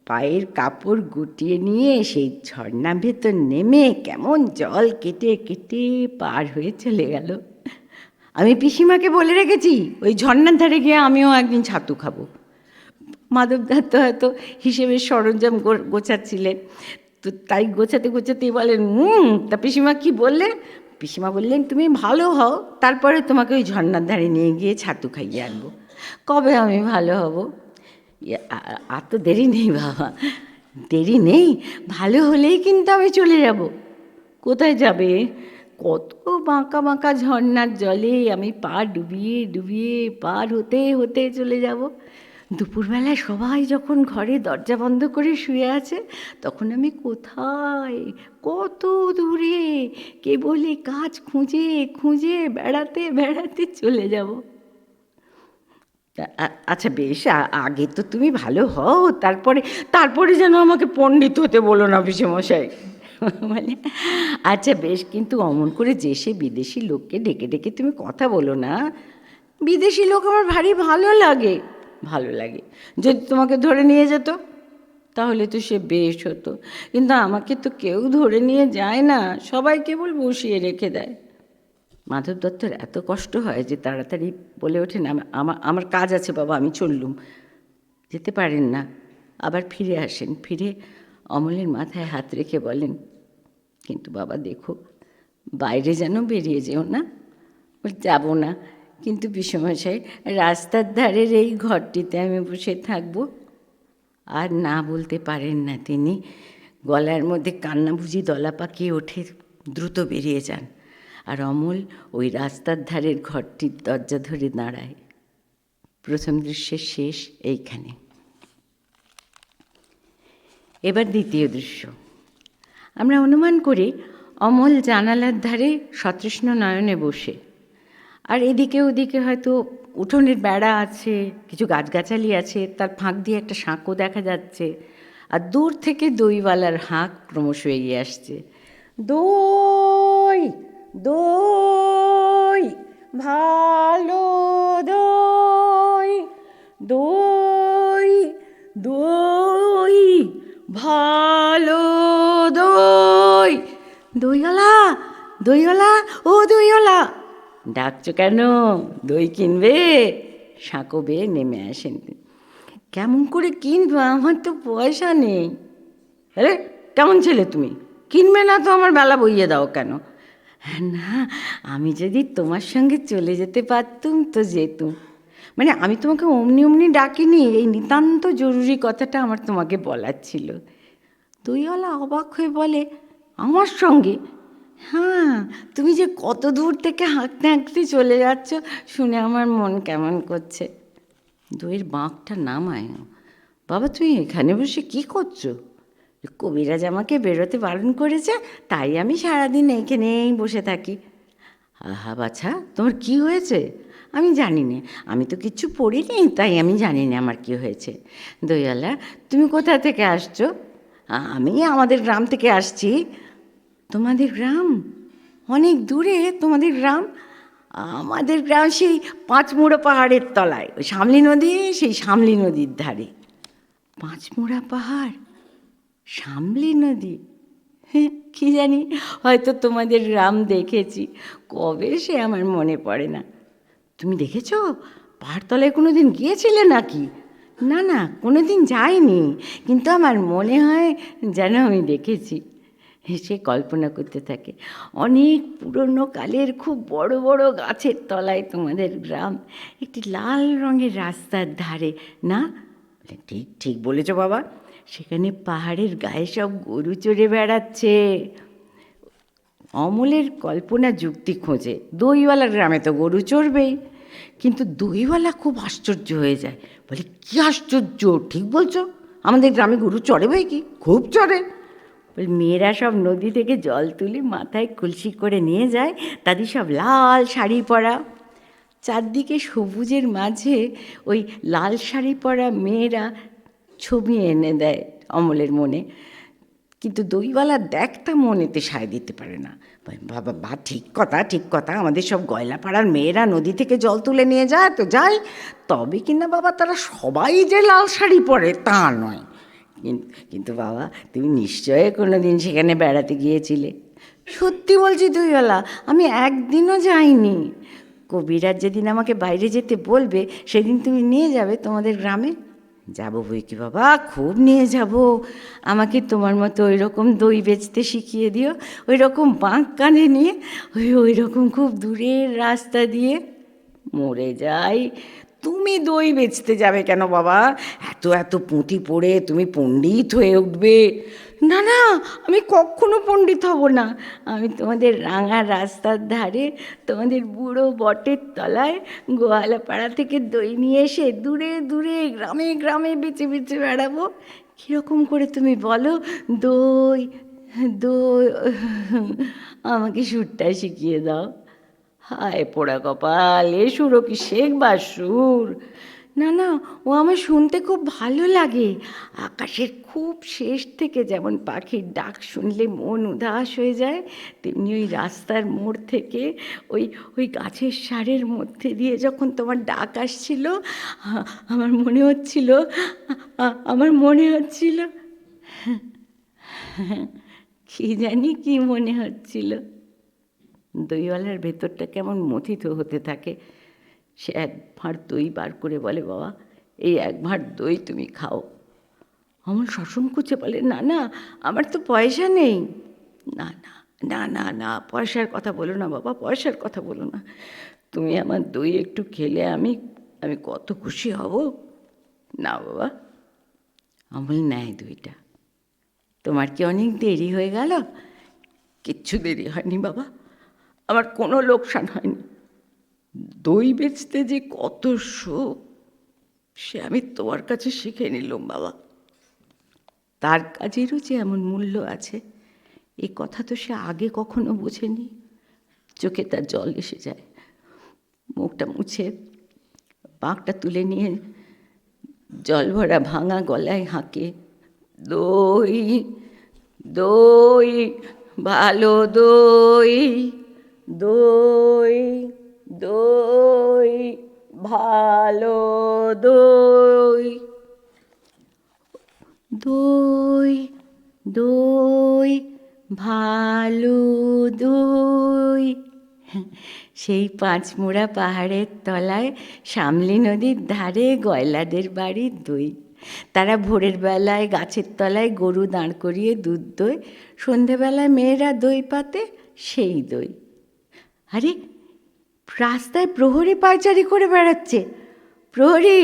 S5: পায়ের কাপড় গুটিয়ে নিয়ে সেই ঝর্ণা ভেতর নেমে কেমন জল কেটে কেটে পার হয়ে চলে গেল। আমি পিসিমাকে বলে রেখেছি ওই ঝর্ণার ধারে গিয়ে আমিও একদিন ছাতু খাবো। মাধবদা তো হয়তো হিসেবের সরঞ্জাম গোছাচ্ছিলেন, তো তাই গোছাতে গোছাতেই বলেন, তা পিসিমা কি বললে? পিসিমা বললেন, তুমি ভালো হও, তারপরে তোমাকে ওই ঝর্ণার ধারে নিয়ে গিয়ে ছাতু খাইয়ে আনবো। কবে আমি ভালো হব? আর তো দেরি নেই বাবা, দেরি নেই। ভালো হলেই কিন্তু আমি চলে যাব। কোথায় যাবে? কত বাঁকা বাঁকা ঝর্ণার জলে আমি পা ডুবিয়ে ডুবিয়ে পার হতে হতে চলে যাব। দুপুরবেলায় সবাই যখন ঘরে দরজা বন্ধ করে শুয়ে আছে, তখন আমি কোথায়, কত দূরে, কেবলই কাজ খুঁজে খুঁজে বেড়াতে বেড়াতে চলে যাব। আচ্ছা বেশ, আগে তো তুমি ভালো হও, তারপরে যেন আমাকে পণ্ডিত হতে বলো না পিসেমশাই। মানে আচ্ছা বেশ, কিন্তু অমন করে যে সে বিদেশি লোককে ডেকে ডেকে তুমি কথা বলো না। বিদেশি লোক আমার ভারী ভালো লাগে। ভালো লাগে যদি তোমাকে ধরে নিয়ে যেত, তাহলে তো সে বেশ হতো। কিন্তু আমাকে তো কেউ ধরে নিয়ে যায় না, সবাই কেবল বসিয়ে রেখে দেয়। মাধব দত্তর এত কষ্ট হয় যে তাড়াতাড়ি বলে ওঠেন, আমার কাজ আছে বাবা, আমি চললুম। যেতে পারেন না, আবার ফিরে আসেন। ফিরে অমলের মাথায় হাত রেখে বলেন, কিন্তু বাবা দেখো, বাইরে যেন বেরিয়ে যেও না। যাব না, কিন্তু পিসেমশাই রাস্তার ধারের এই ঘরটিতে আমি বসে থাকবো। আর না বলতে পারেন না তিনি, গলার মধ্যে কান্না বুঝি দলা পাকিয়ে ওঠে, দ্রুত বেরিয়ে যান। আর অমল ওই রাস্তার ধারের ঘরটির দরজা ধরে দাঁড়ায়। প্রথম দৃশ্যের শেষ এইখানে। এবার দ্বিতীয় দৃশ্য। আমরা অনুমান করি অমল জানালার ধারে সতৃষ্ণ নয়নে বসে, আর এদিকে ওদিকে হয়তো উঠোনের বেড়া আছে, কিছু গাছগাছালি আছে, তার ফাঁক দিয়ে একটা সাঁকো দেখা যাচ্ছে, আর দূর থেকে দইওয়ালার হাঁক ক্রমশ এগিয়ে আসছে। দই দই, ভালো দই, দই দই, ভালো দই। দইওয়ালা, দইওয়ালা, ও দইওয়ালা, ডাকছো কেন? দই কিনবে? সাঁকো বেয়ে নেমে আসেন। কেমন করে কিনবো, আমার তো পয়সা নেই। আরে কেমন ছেলে তুমি, কিনবে না তো আমার বেলা বইয়ে দাও কেন? না, আমি যদি তোমার সঙ্গে চলে যেতে পারতুম তো যেতুম। মানে আমি তোমাকে অমনি অমনি ডাকিনি, এই নিতান্ত জরুরি কথাটা আমার তোমাকে বলার ছিল। দইওয়ালা অবাক হয়ে বলে, আমার সঙ্গে? হ্যাঁ, তুমি যে কত দূর থেকে হাঁকতে হাঁকতে চলে যাচ্ছ শুনে আমার মন কেমন করছে। দইয়ের বাঁকটা নামায়। বাবা তুমি এখানে বসে কি করছো? কবিরাজ আমাকে বেরোতে বারণ করেছে, তাই আমি সারাদিন এখানেই বসে থাকি। আহা বাছা, তোমার কি হয়েছে? আমি জানি না, আমি তো কিচ্ছু পড়িনি, তাই আমি জানি না আমার কি হয়েছে। দইওয়ালা, তুমি কোথা থেকে আসছো? আমি আমাদের গ্রাম থেকে আসছি। তোমাদের গ্রাম? অনেক দূরে তোমাদের গ্রাম? আমাদের গ্রাম সেই পাঁচমুড়ো পাহাড়ের তলায়, ওই শামলি নদী, সেই শামলি নদীর ধারে। পাঁচমুড়া পাহাড়, শামলি নদী, কি জানি, হয়তো তোমাদের গ্রাম দেখেছি, কবে সে আমার মনে পড়ে না। তুমি দেখেছো? পাহাড়তলায় কোনো দিন গিয়েছিলে নাকি? না না, কোনো দিন যাইনি, কিন্তু আমার মনে হয় যেন আমি দেখেছি। সে কল্পনা করতে থাকে, অনেক পুরনো কালের খুব বড় বড় গাছের তলায় তোমাদের গ্রাম, একটি লাল রঙের রাস্তার ধারে। না, ঠিক ঠিক বলেছ বাবা, সেখানে পাহাড়ের গায়ে সব গরু চড়ে বেড়াচ্ছে। অমলের কল্পনা যুক্তি খোঁজে, দইওয়ালার গ্রামে তো গরু চড়বেই। কিন্তু দইওয়ালা খুব আশ্চর্য হয়ে যায়, বলে কি আশ্চর্য, ঠিক বলছো, আমাদের গ্রামে গরু চড়ে ভাই কি? খুব চড়ে। বলে মেয়েরা সব নদী থেকে জল তুলে মাথায় কলসি করে নিয়ে যায়, তাদের সব লাল শাড়ি পরা, চারদিকে সবুজের মাঝে ওই লাল শাড়ি পরা মেয়েরা ছবি এনে দেয় অমলের মনে। কিন্তু দইওয়ালা দেখতা মনেতে সায় দিতে পারে না। বাবা বা ঠিক কথা, ঠিক কথা, আমাদের সব গয়লাপাড়ার মেয়েরা নদী থেকে জল তুলে নিয়ে যায় তো যায়, তবে কিনা বাবা তারা সবাই যে লাল শাড়ি পরে তা নয়।
S6: কিন্তু বাবা, তুমি নিশ্চয়ই কোনো দিন সেখানে বেড়াতে গিয়েছিলে। সত্যি বলছি দইওয়ালা, আমি একদিনও যাইনি। কবিরাজ যেদিন আমাকে বাইরে যেতে বলবে সেদিন তুমি নিয়ে যাবে তোমাদের গ্রামে। যাবো বই কি বাবা, খুব নিয়ে যাব। আমাকে তোমার মতো ওই রকম দই বেচতে শিখিয়ে দিও, ওই রকম বাঁক কাঁধে নিয়ে, ওই রকম খুব দূরের রাস্তা দিয়ে। মরে যাই, তুমি দই বেচতে যাবে কেন বাবা? এত এত পুঁথি পড়ে তুমি পণ্ডিত হয়ে উঠবে। না না, আমি কখনো পণ্ডিত হব না। আমি তোমাদের রাঙা রাস্তার ধারে, তোমাদের বুড়ো বটের তলায় গোয়ালাপাড়া থেকে দই নিয়ে এসে দূরে দূরে গ্রামে গ্রামে বেচে বেচে বেড়াবো। কীরকম করে তুমি বলো? দই দই, আমাকে সুরটা শিখিয়ে দাও। হায় পোড়া কপাল, এ সুরও কি শেখবার সুর? না না, ও আমার শুনতে খুব ভালো লাগে। আকাশের খুব শেষ থেকে যেমন পাখির ডাক শুনলে মন উদাস হয়ে যায়, তেমনি ওই রাস্তার মোড় থেকে ওই গাছের সারের মধ্যে দিয়ে যখন তোমার ডাক আসছিল, আমার মনে হচ্ছিল কি জানি কি মনে হচ্ছিল। দইওয়ালার ভেতরটা কেমন মথিত হতে থাকে। সে এক ভাঁড় দই বার করে বলে, বাবা এই এক ভাঁড় দই তুমি খাও। অমল সসংকোচে বলে, না না, আমার তো পয়সা নেই। না না না না না, পয়সার কথা বলো না বাবা, পয়সার কথা বলো না। তুমি আমার দই একটু খেলে আমি কত খুশি হব। না বাবা। অমল নেয় দইটা। তোমার কি অনেক দেরি হয়ে গেল? কিচ্ছু দেরি হয়নি বাবা, আমার কোনো লোকসান হয়নি। দই বেচতে যে কত সুখ সে আমি তোমার কাছে শিখে নিলাম বাবা। তার কাজেরও যে এমন মূল্য আছে এই কথা তো সে আগে কখনো বোঝেনি। চোখে তার জল এসে যায়। মুখটা মুছে পাকটা তুলে নিয়ে জল ভরা ভাঙা গলায় হাঁকে, দই দই, ভালো দই, দই দই, ভালো দই, দই দই, ভালো দই। সেই পাঁচমোড়া পাহাড়ের তলায় সামলি নদীর ধারে গয়লাদের বাড়ির দই। তারা ভোরের বেলায় গাছের তলায় গরু দাঁড় করিয়ে দুধ দই, সন্ধেবেলায় মেয়েরা দই পাতে, সেই দই। আরে রাস্তায় প্রহরী পায়চারি করে বেড়াচ্ছে। প্রহরী,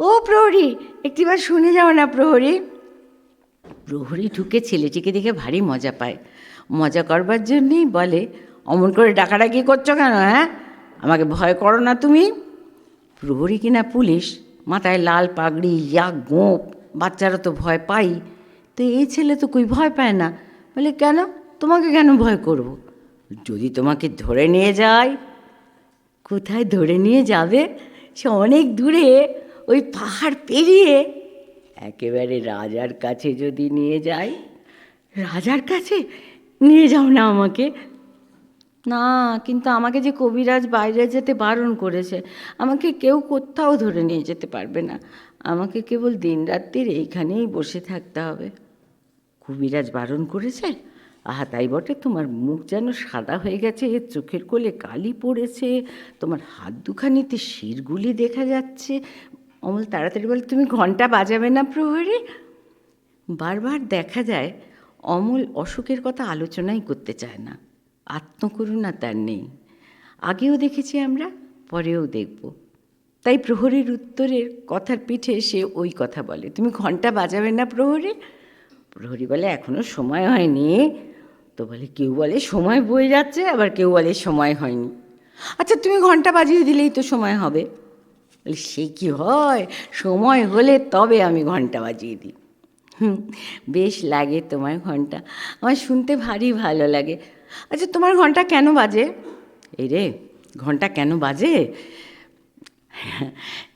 S6: ও প্রহরী, একটিবার শুনে যাও না প্রহরী। প্রহরী ঢুকে ছেলেটিকে দেখে ভারী মজা পায়। মজা করবার জন্যেই বলে, অমন করে ডাকাডাকি করছো কেন? হ্যাঁ, আমাকে ভয় করো না তুমি? প্রহরী কিনা পুলিশ, মাথায় লাল পাগড়ি, ইয়াক গোঁপ, বাচ্চারা তো ভয় পাই। তো এই ছেলে তো কই ভয় পায় না। বলে, কেন, তোমাকে কেন ভয় করব? যদি তোমাকে ধরে নিয়ে যায়। কোথায় ধরে নিয়ে যাবে? সে অনেক দূরে, ওই পাহাড় পেরিয়ে একেবারে রাজার কাছে যদি নিয়ে যায়। রাজার কাছে নিয়ে যাও না আমাকে। না, কিন্তু আমাকে যে কবিরাজ বাইরে যেতে বারণ করেছে, আমাকে কেউ কোথাও ধরে নিয়ে যেতে পারবে না। আমাকে কেবল দিনরাত্রির এইখানেই বসে থাকতে হবে। কবিরাজ বারণ করেছে? আহা, তাই বটে, তোমার মুখ যেন সাদা হয়ে গেছে, চোখের কোলে কালি পড়েছে, তোমার হাত দুখানিতে শিরগুলি দেখা যাচ্ছে। অমল তাড়াতাড়ি বলে, তুমি ঘন্টা বাজাবে না প্রহরী? বারবার দেখা যায় অমল অসুখের কথা আলোচনাই করতে চায় না। আত্মকরুণা তার নেই। আগেও দেখেছি আমরা, পরেও দেখব। তাই প্রহরীর উত্তরের কথার পিঠে সে ওই কথা বলে, তুমি ঘন্টা বাজাবে না প্রহরী? প্রহরী বলে, এখনো সময় হয়নি। তো বলে, কেউ বলে সময় বয়ে যাচ্ছে, আবার কেউ বলে সময় হয়নি। আচ্ছা, তুমি ঘন্টা বাজিয়ে দিলেই তো সময় হবে। বলে, সে কি হয়, সময় হলে তবে আমি ঘন্টা বাজিয়ে দিই। বেশ লাগে তোমার ঘন্টা, আমার শুনতে ভারী ভালো লাগে। আচ্ছা, তোমার ঘন্টা কেন বাজে? এই রে, ঘন্টা কেন বাজে?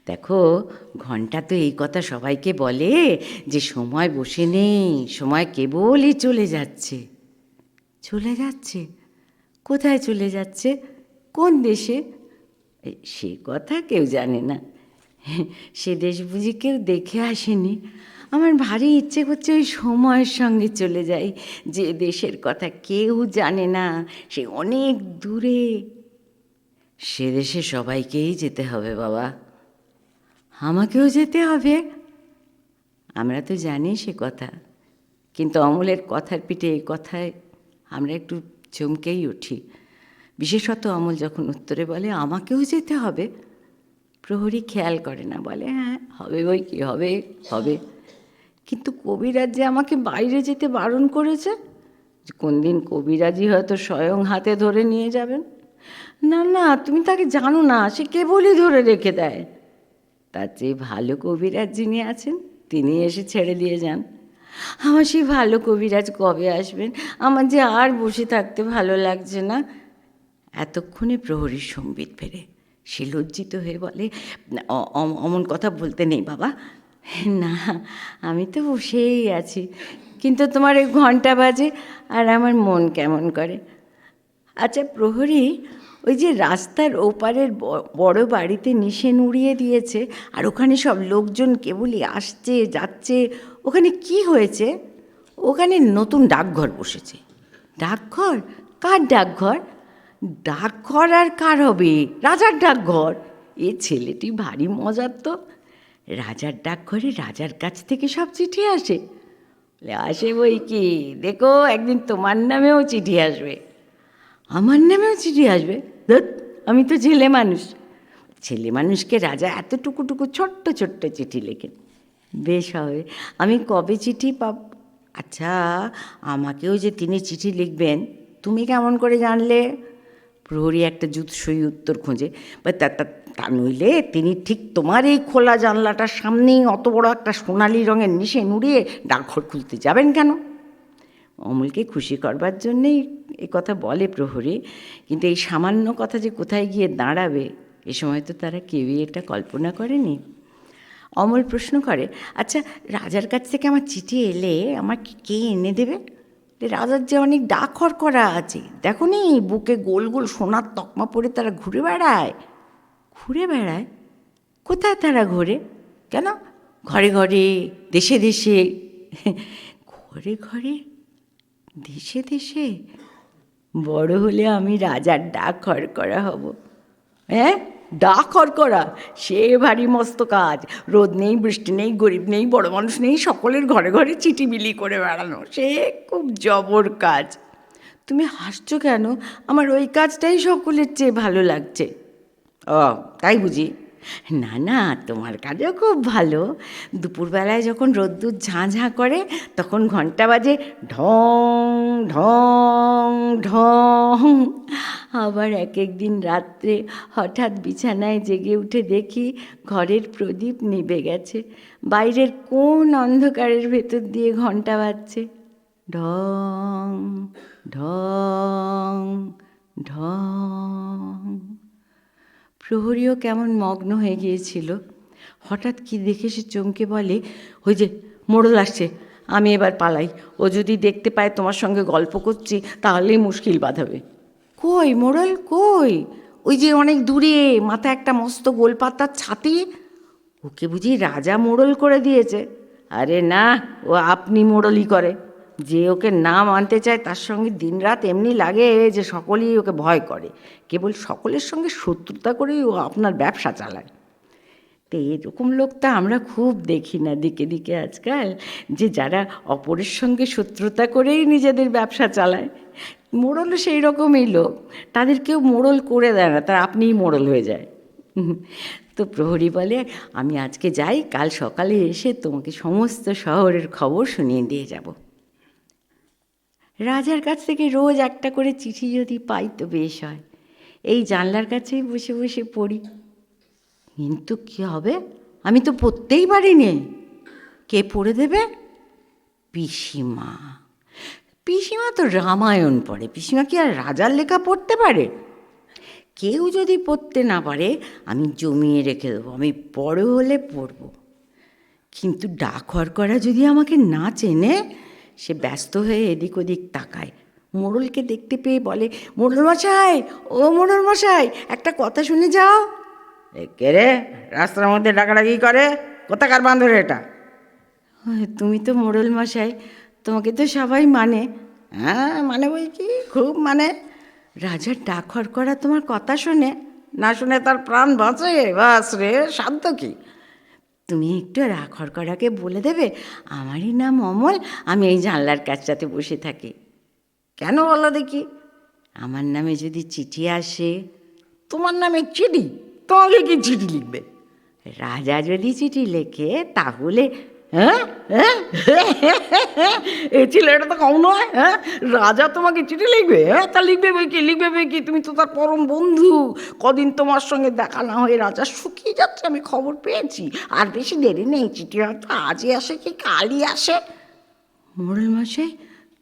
S6: দেখো, ঘন্টা তো এই কথা সবাইকে বলে যে সময় বসে নেই, সময় কেবলই চলে যাচ্ছে। চলে যাচ্ছে? কোথায় চলে যাচ্ছে? কোন দেশে? সে কথা কেউ জানে না। সে দেশ বুঝি কেউ দেখে আসেনি।
S5: আমার ভারী ইচ্ছে করছে ওই সময়ের সঙ্গে চলে যাই, যে দেশের কথা কেউ জানে না, সে অনেক দূরে। সে দেশে সবাইকেই যেতে হবে বাবা, আমাকেও যেতে হবে। আমরা তো জানি সে কথা, কিন্তু অমলের কথার পিঠে এই কথায় আমরা একটু চমকেই উঠি। বিশেষত অমল যখন উত্তরে বলে আমাকেও যেতে হবে, প্রহরী খেয়াল করে না, বলে হ্যাঁ হবে, বই কি হবে হবে। কিন্তু কবিরাজ যে আমাকে বাইরে যেতে বারণ করেছে, যে কোন দিন কবিরাজই হয়তো স্বয়ং হাতে ধরে নিয়ে যাবেন। না না, তুমি তাকে জানো না, সে কেবলই ধরে রেখে দেয়। তার চেয়ে ভালো কবিরাজ যিনি আছেন তিনি এসে ছেড়ে দিয়ে যান। আমার সেই ভালো কবিরাজ কবে আসবেন? আমার যে আর বসে থাকতে ভালো লাগছে না। এতক্ষণে প্রহরীর সম্বিত ফেরে। সে লজ্জিত হয়ে বলে, অমন কথা বলতে নেই বাবা। না, আমি তো বসেই আছি, কিন্তু তোমার এই ঘন্টা বাজে আর আমার মন কেমন করে। আচ্ছা প্রহরী, ওই যে রাস্তার ওপারের বড় বাড়িতে নিশেন উড়িয়ে দিয়েছে, আর ওখানে সব লোকজন কেবলই আসছে যাচ্ছে, ওখানে কি হয়েছে? ওখানে নতুন ডাকঘর বসেছে। ডাকঘর? কার ডাকঘর? ডাকঘর আর কার হবে? রাজার ডাকঘর। এ ছেলেটি ভারী মজার তো। রাজার ডাকঘরে রাজার কাছ থেকে সব চিঠি আসে? আসে বই কি, দেখো একদিন তোমার নামেও চিঠি আসবে। আমার নামেও চিঠি আসবে? ধুৎ, আমি তো ছেলে মানুষ। ছেলে মানুষকে রাজা এতটুকুটুকু ছোট্ট ছোট্ট চিঠি লেখেন। বেশ হবে, আমি কবে চিঠি পাব? আচ্ছা, আমাকেও যে তিনি চিঠি লিখবেন তুমি কেমন করে জানলে? প্রহরী একটা জুৎসই উত্তর খোঁজে। বা তা নইলে তিনি ঠিক তোমার এই খোলা জানলাটার সামনেই অত বড় একটা সোনালি রঙের নিশেন উড়িয়ে ডাকঘর খুলতে যাবেন কেন? অমলকে খুশি করবার জন্যেই এ কথা বলে প্রহরী, কিন্তু এই সামান্য কথা যে কোথায় গিয়ে দাঁড়াবে এ সময় তো তারা কেউই এটা কল্পনা করেনি। অমল প্রশ্ন করে, আচ্ছা রাজার কাছ থেকে আমার চিঠি এলে আমার কে এনে দেবে? রাজার যে অনেক ডাকঘর করা আছে, দেখো নি বুকে গোল গোল সোনার তকমা পরে তারা ঘুরে বেড়ায়। ঘুরে বেড়ায়? কোথায় তারা ঘোরে? কেন? ঘরে ঘরে, দেশে দেশে। ঘরে ঘরে, দেশে দেশে? বড় হলে আমি রাজার ডাকঘর করা হব। হ্যাঁ, ডাকঘর করা সে ভারী মস্ত কাজ। রোদ নেই, বৃষ্টি নেই, গরিব নেই, বড় মানুষ নেই, সকলের ঘরে ঘরে চিঠি বিলি করে বেড়ানো, সে খুব জবর কাজ। তুমি হাসছো কেন? আমার ওই কাজটাই সকলের চেয়ে ভালো লাগছে। ও তাই বুঝি? না না, তোমার কাজও খুব ভালো। দুপুরবেলায় যখন রোদ্দুর ঝাঁ ঝাঁ করে তখন ঘন্টা বাজে ঢং ঢং ঢং। আবার এক একদিন রাত্রে হঠাৎ বিছানায় জেগে উঠে দেখি ঘরের প্রদীপ নিভে গেছে, বাইরের কোন অন্ধকারের ভেতর দিয়ে ঘন্টা বাজছে ঢং ঢং ঢং। প্রহরীও কেমন মগ্ন হয়ে গিয়েছিল। হঠাৎ কি দেখে সে চমকে বলে, ওই যে মোড়ল আসছে, আমি এবার পালাই। ও যদি দেখতে পায় তোমার সঙ্গে গল্প করছি তাহলেই মুশকিল বাঁধাবে। কই মোড়ল কই? ওই যে অনেক দূরে, মাথায় একটা মস্ত গোলপাতার ছাতি। ওকে বুঝি রাজা মোড়ল করে দিয়েছে? আরে না, ও আপনি মোড়লই করে। যে ওকে না মানতে চায় তার সঙ্গে দিনরাত এমনি লাগে যে সকলেই ওকে ভয় করে। কেবল সকলের সঙ্গে শত্রুতা করেই ও আপনার ব্যবসা চালায়। তো এরকম লোক তো আমরা খুব দেখি না দিকে দিকে আজকাল, যে যারা অপরের সঙ্গে শত্রুতা করেই নিজেদের ব্যবসা চালায়। মোড়লও সেই রকমই লোক, তাদের কেউ মোড়ল করে দেয় না, তারা আপনিই মোড়ল হয়ে যায়। তো প্রহরী বলে, আমি আজকে যাই, কাল সকালে এসে তোমাকে সমস্ত শহরের খবর শুনিয়ে দিয়ে যাব। রাজার কাছ থেকে রোজ একটা করে চিঠি যদি পাই তো বেশ হয়। এই জানলার কাছেই বসে বসে পড়ি। কিন্তু কী হবে, আমি তো পড়তেই পারিনি। কে পড়ে দেবে? পিসিমা। পিসিমা তো রামায়ণ পড়ে, পিসিমা কি আর রাজার লেখা পড়তে পারে? কেউ যদি পড়তে না পারে আমি জমিয়ে রেখে দেবো, আমি বড় হলে পড়ব। কিন্তু ডাকঘর করা যদি আমাকে না চেনে, সে ব্যস্ত হয়ে এদিক ওদিক তাকায়। মোড়লকে দেখতে পেয়ে বলে, মোড়ল মশাই, ও মোড়ল মশাই, একটা কথা শুনে যাও। কে রে রাস্তার মধ্যে ডাকাডাকি করে? কোথাকার বান্ধব এটা? তুমি তো মোড়ল মশাই, তোমাকে তো সবাই মানে।
S6: হ্যাঁ মানে বই কি, খুব মানে।
S5: রাজার ডাকঘর করা তোমার কথা শোনে,
S6: না শুনে তার প্রাণ বাঁচে, বাস রে, সাধ্য কি?
S5: তুমি একটু রাখর করাকে বলে দেবে আমারই নাম অমল, আমি এই জানলার কাছটাতে বসে থাকি।
S6: কেন বলো দেখি?
S5: আমার নামে যদি চিঠি আসে।
S6: তোমার নামে চিঠি? তোমাকে কি চিঠি লিখবে?
S5: রাজা যদি চিঠি লেখে তাহলে।
S6: হ্যাঁ হ্যাঁ, এই ছেলেটা তো কম নয়। হ্যাঁ, রাজা তোমাকে চিঠি লিখবে? হ্যাঁ, তা লিখবে বই কি, লিখবে বই কি? তুমি তো তার পরম বন্ধু। কদিন তোমার সঙ্গে দেখা না হয়ে রাজা শুকিয়ে যাচ্ছে, আমি খবর পেয়েছি। আর বেশি দেরি নেই, চিঠি হয়তো আজই আসে কি কালই আসে।
S5: মোড়ল মশাই,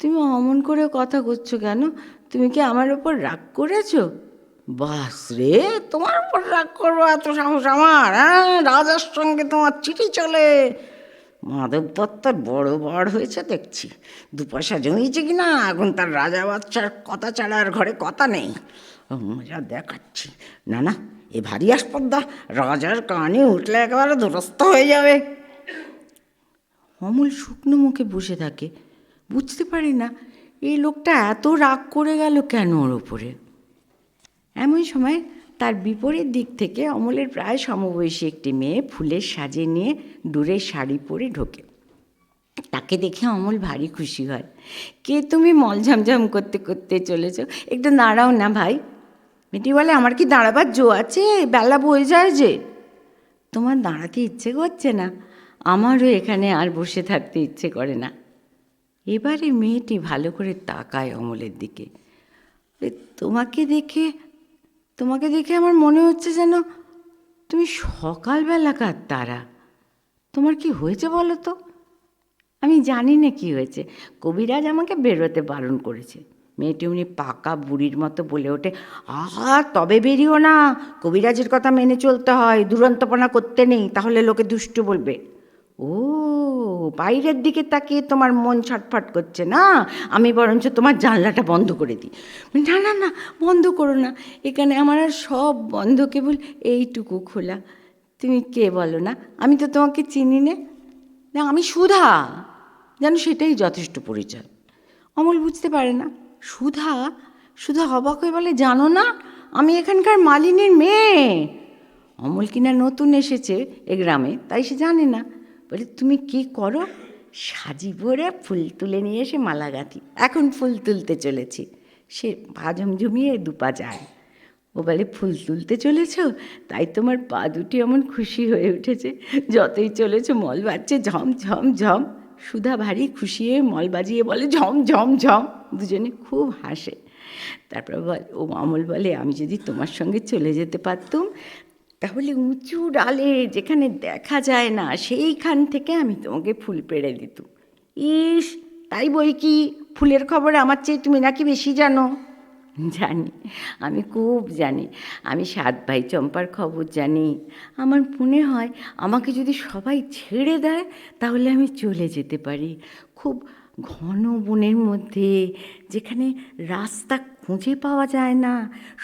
S5: তুমি অমন করে কথা করছো কেন? তুমি কি আমার ওপর রাগ করেছো?
S6: বাস রে, তোমার উপর রাগ করবো এত সাহস আমার? হ্যাঁ, রাজার সঙ্গে তোমার চিঠি চলে। মাধব দত্তর বড় বড় হয়েছে দেখছি, 2 পয়সা জমিয়েছে কিনা, এখন তার রাজা বাচ্চার কথা ছাড়া আর ঘরে কথা নেই। মজা দেখাচ্ছি। না না, এ ভারী আসপদ্দা, রাজার কানে উঠলে একেবারে দুরস্ত হয়ে যাবে।
S5: অমল শুকনো মুখে বসে থাকে, বুঝতে পারে না এই লোকটা এত রাগ করে গেল কেন ওর ওপরে। এমন সময় তার বিপরীত দিক থেকে অমলের প্রায় সমবয়সী একটি মেয়ে ফুলের সাজে নিয়ে দূরের শাড়ি পরে ঢোকে। তাকে দেখে অমল ভারী খুশি হয়। কে তুমি মল ঝমঝম করতে করতে চলেছ? একটু দাঁড়াও না ভাই। মেয়েটি বলে, আমার কি দাঁড়াবার জো আছে? বেলা বয়ে যায় যে। তোমার দাঁড়াতে ইচ্ছে করছে না? আমারও এখানে আর বসে থাকতে ইচ্ছে করে না। এবারে মেয়েটি ভালো করে তাকায় অমলের দিকে। তোমাকে দেখে আমার মনে হচ্ছে যেন তুমি সকালবেলাকার তারা। তোমার কি হয়েছে বলো তো? আমি জানি না কি হয়েছে, কবিরাজ আমাকে বেরোতে বারণ করেছে। মেয়েটি অমনি পাকা বুড়ির মতো বলে ওঠে, আহা তবে বেরিও না, কবিরাজের কথা মেনে চলতে হয়, দুরন্তপনা করতে নেই, তাহলে লোকে দুষ্টু বলবে। ও, বাইরের দিকে তাকিয়ে তোমার মন ছটফট করছে না? আমি বরঞ্চ তোমার জানলাটা বন্ধ করে দিই। না না না, বন্ধ করো না, এখানে আমার আর সব বন্ধ, কেবল এইটুকু খোলা। তুমি কে বলো না? আমি তো তোমাকে চিনি নে। না, আমি সুধা, যেন সেটাই যথেষ্ট পরিচয়। অমল বুঝতে পারে না। সুধা? সুধা অবাক হয়ে বলে, জানো না আমি এখানকার মালিনীর মেয়ে। অমল কিনা নতুন এসেছে এ গ্রামে, তাই সে জানে না। বলে, তুমি কি করো? সাজি ভরে ফুল তুলে নিয়ে এসে মালা গাঁথি, এখন ফুল তুলতে চলেছি। সে পা ঝমঝমিয়ে 2 পা যায়। ও বলে, ফুল তুলতে চলেছ? তাই তোমার পা দুটি এমন খুশি হয়ে উঠেছে, যতই চলেছ মল বাজছে ঝম ঝম ঝম। সুধা ভারী খুশি হয়ে মল বাজিয়ে বলে, ঝম ঝম ঝম। দুজনে খুব হাসে। তারপর ও অমল বলে, আমি যদি তোমার সঙ্গে চলে যেতে পারতুম, তাহলে উঁচু ডালে যেখানে দেখা যায় না সেইখান থেকে আমি তোমাকে ফুল পেড়ে দিতুম। ইস, তাই বই কি, ফুলের খবর আমার চেয়ে তুমি নাকি বেশি জানো। জানি, আমি খুব জানি। আমি 7 ভাই চম্পার খবর জানি। আমার মনে হয় আমাকে যদি সবাই ছেড়ে দেয় তাহলে আমি চলে যেতে পারি খুব ঘন বনের মধ্যে, যেখানে রাস্তা খুঁজে পাওয়া যায় না,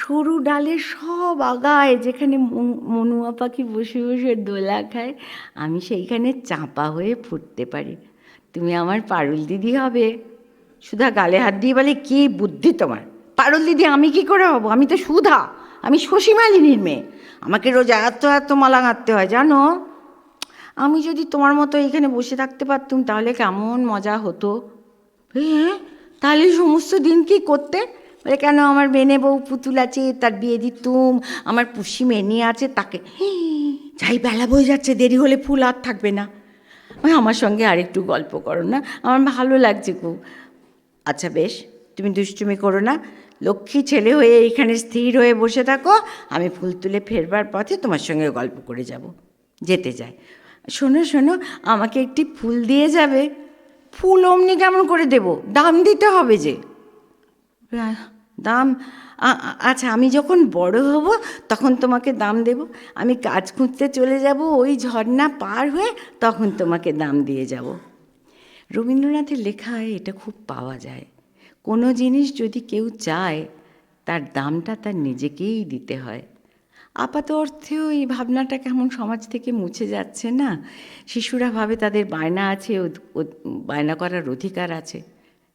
S5: সরু ডালের সব আগায় যেখানে মনুয়া পাখি বসে বসে দোলা খায়, আমি সেইখানে চাপা হয়ে ফুটতে পারি। তুমি আমার পারুল দিদি হবে। সুধা গালে হাত দিয়ে বলে, কি বুদ্ধি তোমার! পারুল দিদি আমি কি করে হব? আমি তো সুধা, আমি শশী মালিনীর মেয়ে। আমাকে রোজ এত এত মালা গাঁথতে হয় জানো। আমি যদি তোমার মতো এখানে বসে থাকতে পারতুম তাহলে কেমন মজা হতো। হ্যাঁ, তাহলে সমস্ত দিন কি করতে? বলে, কেন আমার বেনে বউ পুতুল আছে, তার বিয়ে দিতুম। আমার পুষি মেনি আছে, তাকে। যাই, বেলা বয়ে যাচ্ছে, দেরি হলে ফুল আর থাকবে না। আমার সঙ্গে আরেকটু গল্প করো না, আমার ভালো লাগছে খুব। আচ্ছা বেশ, তুমি দুষ্টুমি করো না, লক্ষ্মী ছেলে হয়ে এইখানে স্থির হয়ে বসে থাকো, আমি ফুল তুলে ফেরবার পথে তোমার সঙ্গে গল্প করে যাব। যেতে যায়। শোনো শোনো, আমাকে একটি ফুল দিয়ে যাবে। ফুল অমনি কেমন করে দেব? দাম দিতে হবে যে। দাম? আচ্ছা, আমি যখন বড় হব তখন তোমাকে দাম দেব। আমি কাজ খুঁজতে চলে যাব ওই ঝর্ণা পার হয়ে, তখন তোমাকে দাম দিয়ে যাব। রবীন্দ্রনাথের লেখায় এটা খুব পাওয়া যায়। কোনো জিনিস যদি কেউ চায়, তার দামটা তার নিজেকেই দিতে হয়। আপাত অর্থেও এই ভাবনাটা কেমন সমাজ থেকে মুছে যাচ্ছে না? শিশুরা ভাবে তাদের বায়না আছে, বায়না করার অধিকার আছে।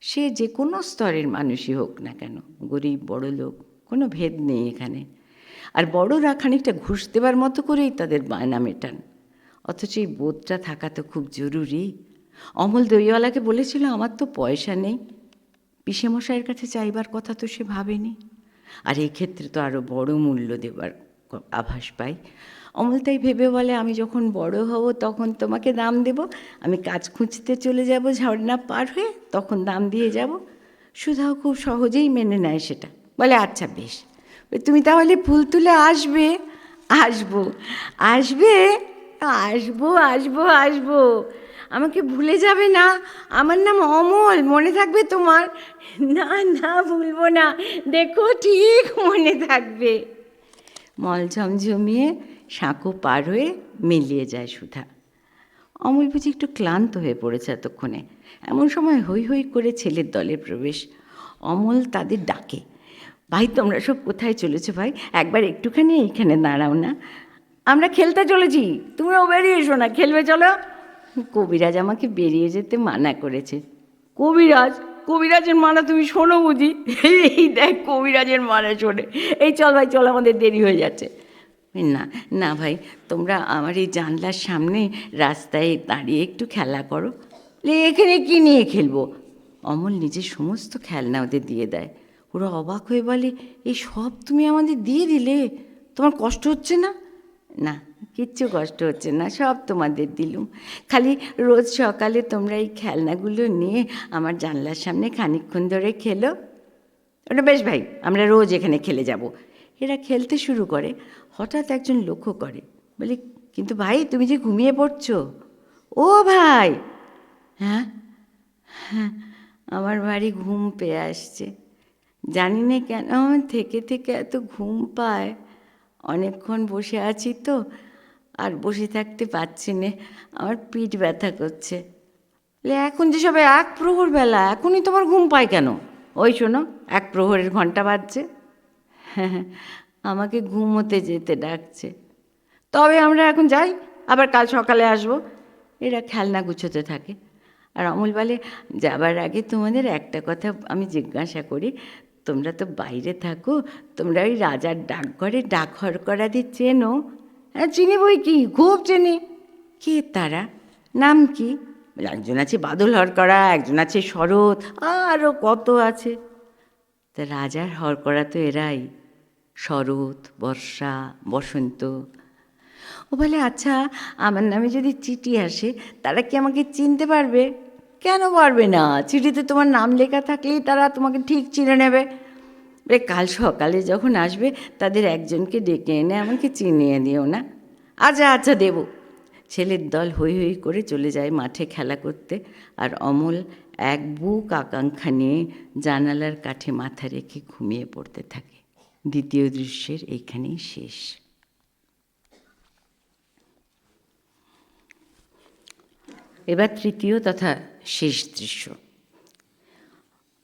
S5: সে যে কোনো স্তরের মানুষই হোক না কেন, গরিব বড়লোক, কোনো ভেদ নেই এখানে। আর বড়রা খানিকটা ঘুষ দেবার মতো করেই তাদের বায়না মেটান। অথচ এই বোধটা থাকা তো খুব জরুরি। অমল দইওয়ালাকে বলেছিল, আমার তো পয়সা নেই, পিসেমশাইয়ের কাছে চাইবার কথা তো সে ভাবেনি। আর এই ক্ষেত্রে তো আরও বড় মূল্য দেবার আভাস পাই। অমল তাই ভেবে বলে, আমি যখন বড় হব তখন তোমাকে দাম দেব, আমি কাজ খুঁজতে চলে যাব ঝর্ণা পার হয়ে, তখন দাম দিয়ে যাব। সুধাও খুব সহজেই মেনে নেয় সেটা, বলে আচ্ছা বেশ, তুমি তাহলে ফুল তুলে আসবে? আসবো আসবে আসবো আসবো আসবো, আমাকে ভুলে যাবে না, আমার নাম অমল, মনে থাকবে তোমার? না না, ভুলবো না, দেখো ঠিক মনে থাকবে। মল ঝমঝমিয়ে সাঁকো পার হয়ে মিলিয়ে যায় সুধা। অমল বুঝি একটু ক্লান্ত হয়ে পড়েছে এতক্ষণে। এমন সময় হৈ হৈ করে ছেলের দলের প্রবেশ। অমল তাদের ডাকে, ভাই তোমরা সব কোথায় চলেছো ভাই, একবার একটুখানি এইখানে দাঁড়াও না, আমরা খেলতে চলেছি, তুমিও বেরিয়ে এসো না, খেলবে চলো। কবিরাজ আমাকে বেরিয়ে যেতে মানা করেছে। কবিরাজ? কবিরাজের মানা তুমি শোনো বুঝি? এই দেখ কবিরাজের মানা শোনে। এই চল ভাই চল, আমাদের দেরি হয়ে যাচ্ছে। না না ভাই, তোমরা আমার এই জানলার সামনে রাস্তায় দাঁড়িয়ে একটু খেলা করো। এখানে কি নিয়ে খেলবো? অমল নিজের সমস্ত খেলনা ওদের দিয়ে দেয়। ওরা অবাক হয়ে বলে, এই সব তুমি আমাদের দিয়ে দিলে, তোমার কষ্ট হচ্ছে না? না, কিচ্ছু কষ্ট হচ্ছে না, সব তোমাদের দিলুম। খালি রোজ সকালে তোমরা এই খেলনাগুলো নিয়ে আমার জানলার সামনে খানিকক্ষণ ধরে খেলো। ওটা বেশ ভাই, আমরা রোজ এখানে খেলে যাব। এরা খেলতে শুরু করে। হঠাৎ একজন লক্ষ্য করে, বলে, কিন্তু ভাই তুমি যে ঘুমিয়ে পড়ছো। ও ভাই! হ্যাঁ হ্যাঁ, আমার ভারী ঘুম পেয়ে আসছে, জানি না কেন আমার থেকে থেকে এত ঘুম পায়। অনেকক্ষণ বসে আছি তো, আর বসে থাকতে পারছি না, আমার পিঠ ব্যথা করছে। এখন যে সবে 1 প্রহর বেলা, এখনই তোমার ঘুম পায় কেন? ওই শোনো, 1 প্রহরের ঘন্টা বাজছে। হ্যাঁ, আমাকে ঘুমোতে যেতে ডাকছে। তবে আমরা এখন যাই, আবার কাল সকালে আসবো। এরা খেলনা গুছোতে থাকে। আর অমল বলে, যাবার আগে তোমাদের একটা কথা আমি জিজ্ঞাসা করি, তোমরা তো বাইরে থাকো, তোমরা ওই রাজার ডাকঘরে ডাক হরকরাদের চেনো? হ্যাঁ চিনি বই কি, খুব চিনি। কে তারা? নাম কি? একজন আছে বাদল হরকরা, একজন আছে শরৎ, আরও কত আছে। তা রাজার হরকরা তো এরাই, শরৎ, বর্ষা, বসন্ত। ও বলে, আচ্ছা আমার নামে যদি চিঠি আসে, তারা কি আমাকে চিনতে পারবে? কেন পারবে না, চিঠিতে তোমার নাম লেখা থাকলেই তারা তোমাকে ঠিক চিনে নেবে। কাল সকালে যখন আসবে তাদের একজনকে ডেকে এনে আমাকে চিনিয়ে দিও না। আচ্ছা আচ্ছা দেব। ছেলের দল হৈ হৈ করে চলে যায় মাঠে খেলা করতে। আর অমল এক বুক আকাঙ্ক্ষা নিয়ে জানালার কাঠে মাথা রেখে ঘুমিয়ে পড়তে থাকে। দ্বিতীয় দৃশ্যের এইখানেই শেষ। এবার তৃতীয় তথা শেষ দৃশ্য।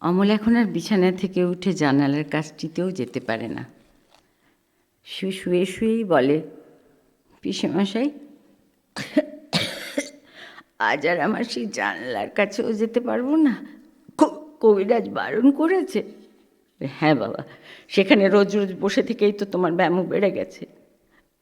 S5: অমল এখন আর বিছানা থেকে উঠে জানালার কাছটিতেও যেতে পারে না। শুয়ে শুয়েই বলে, পিসেমশাই, আজ আর আমার সেই জানলার কাছেও যেতে পারবো না, কবিরাজ বারণ করেছে। হ্যাঁ বাবা, সেখানে রোজ রোজ বসে থেকেই তো তোমার ব্যামো বেড়ে গেছে।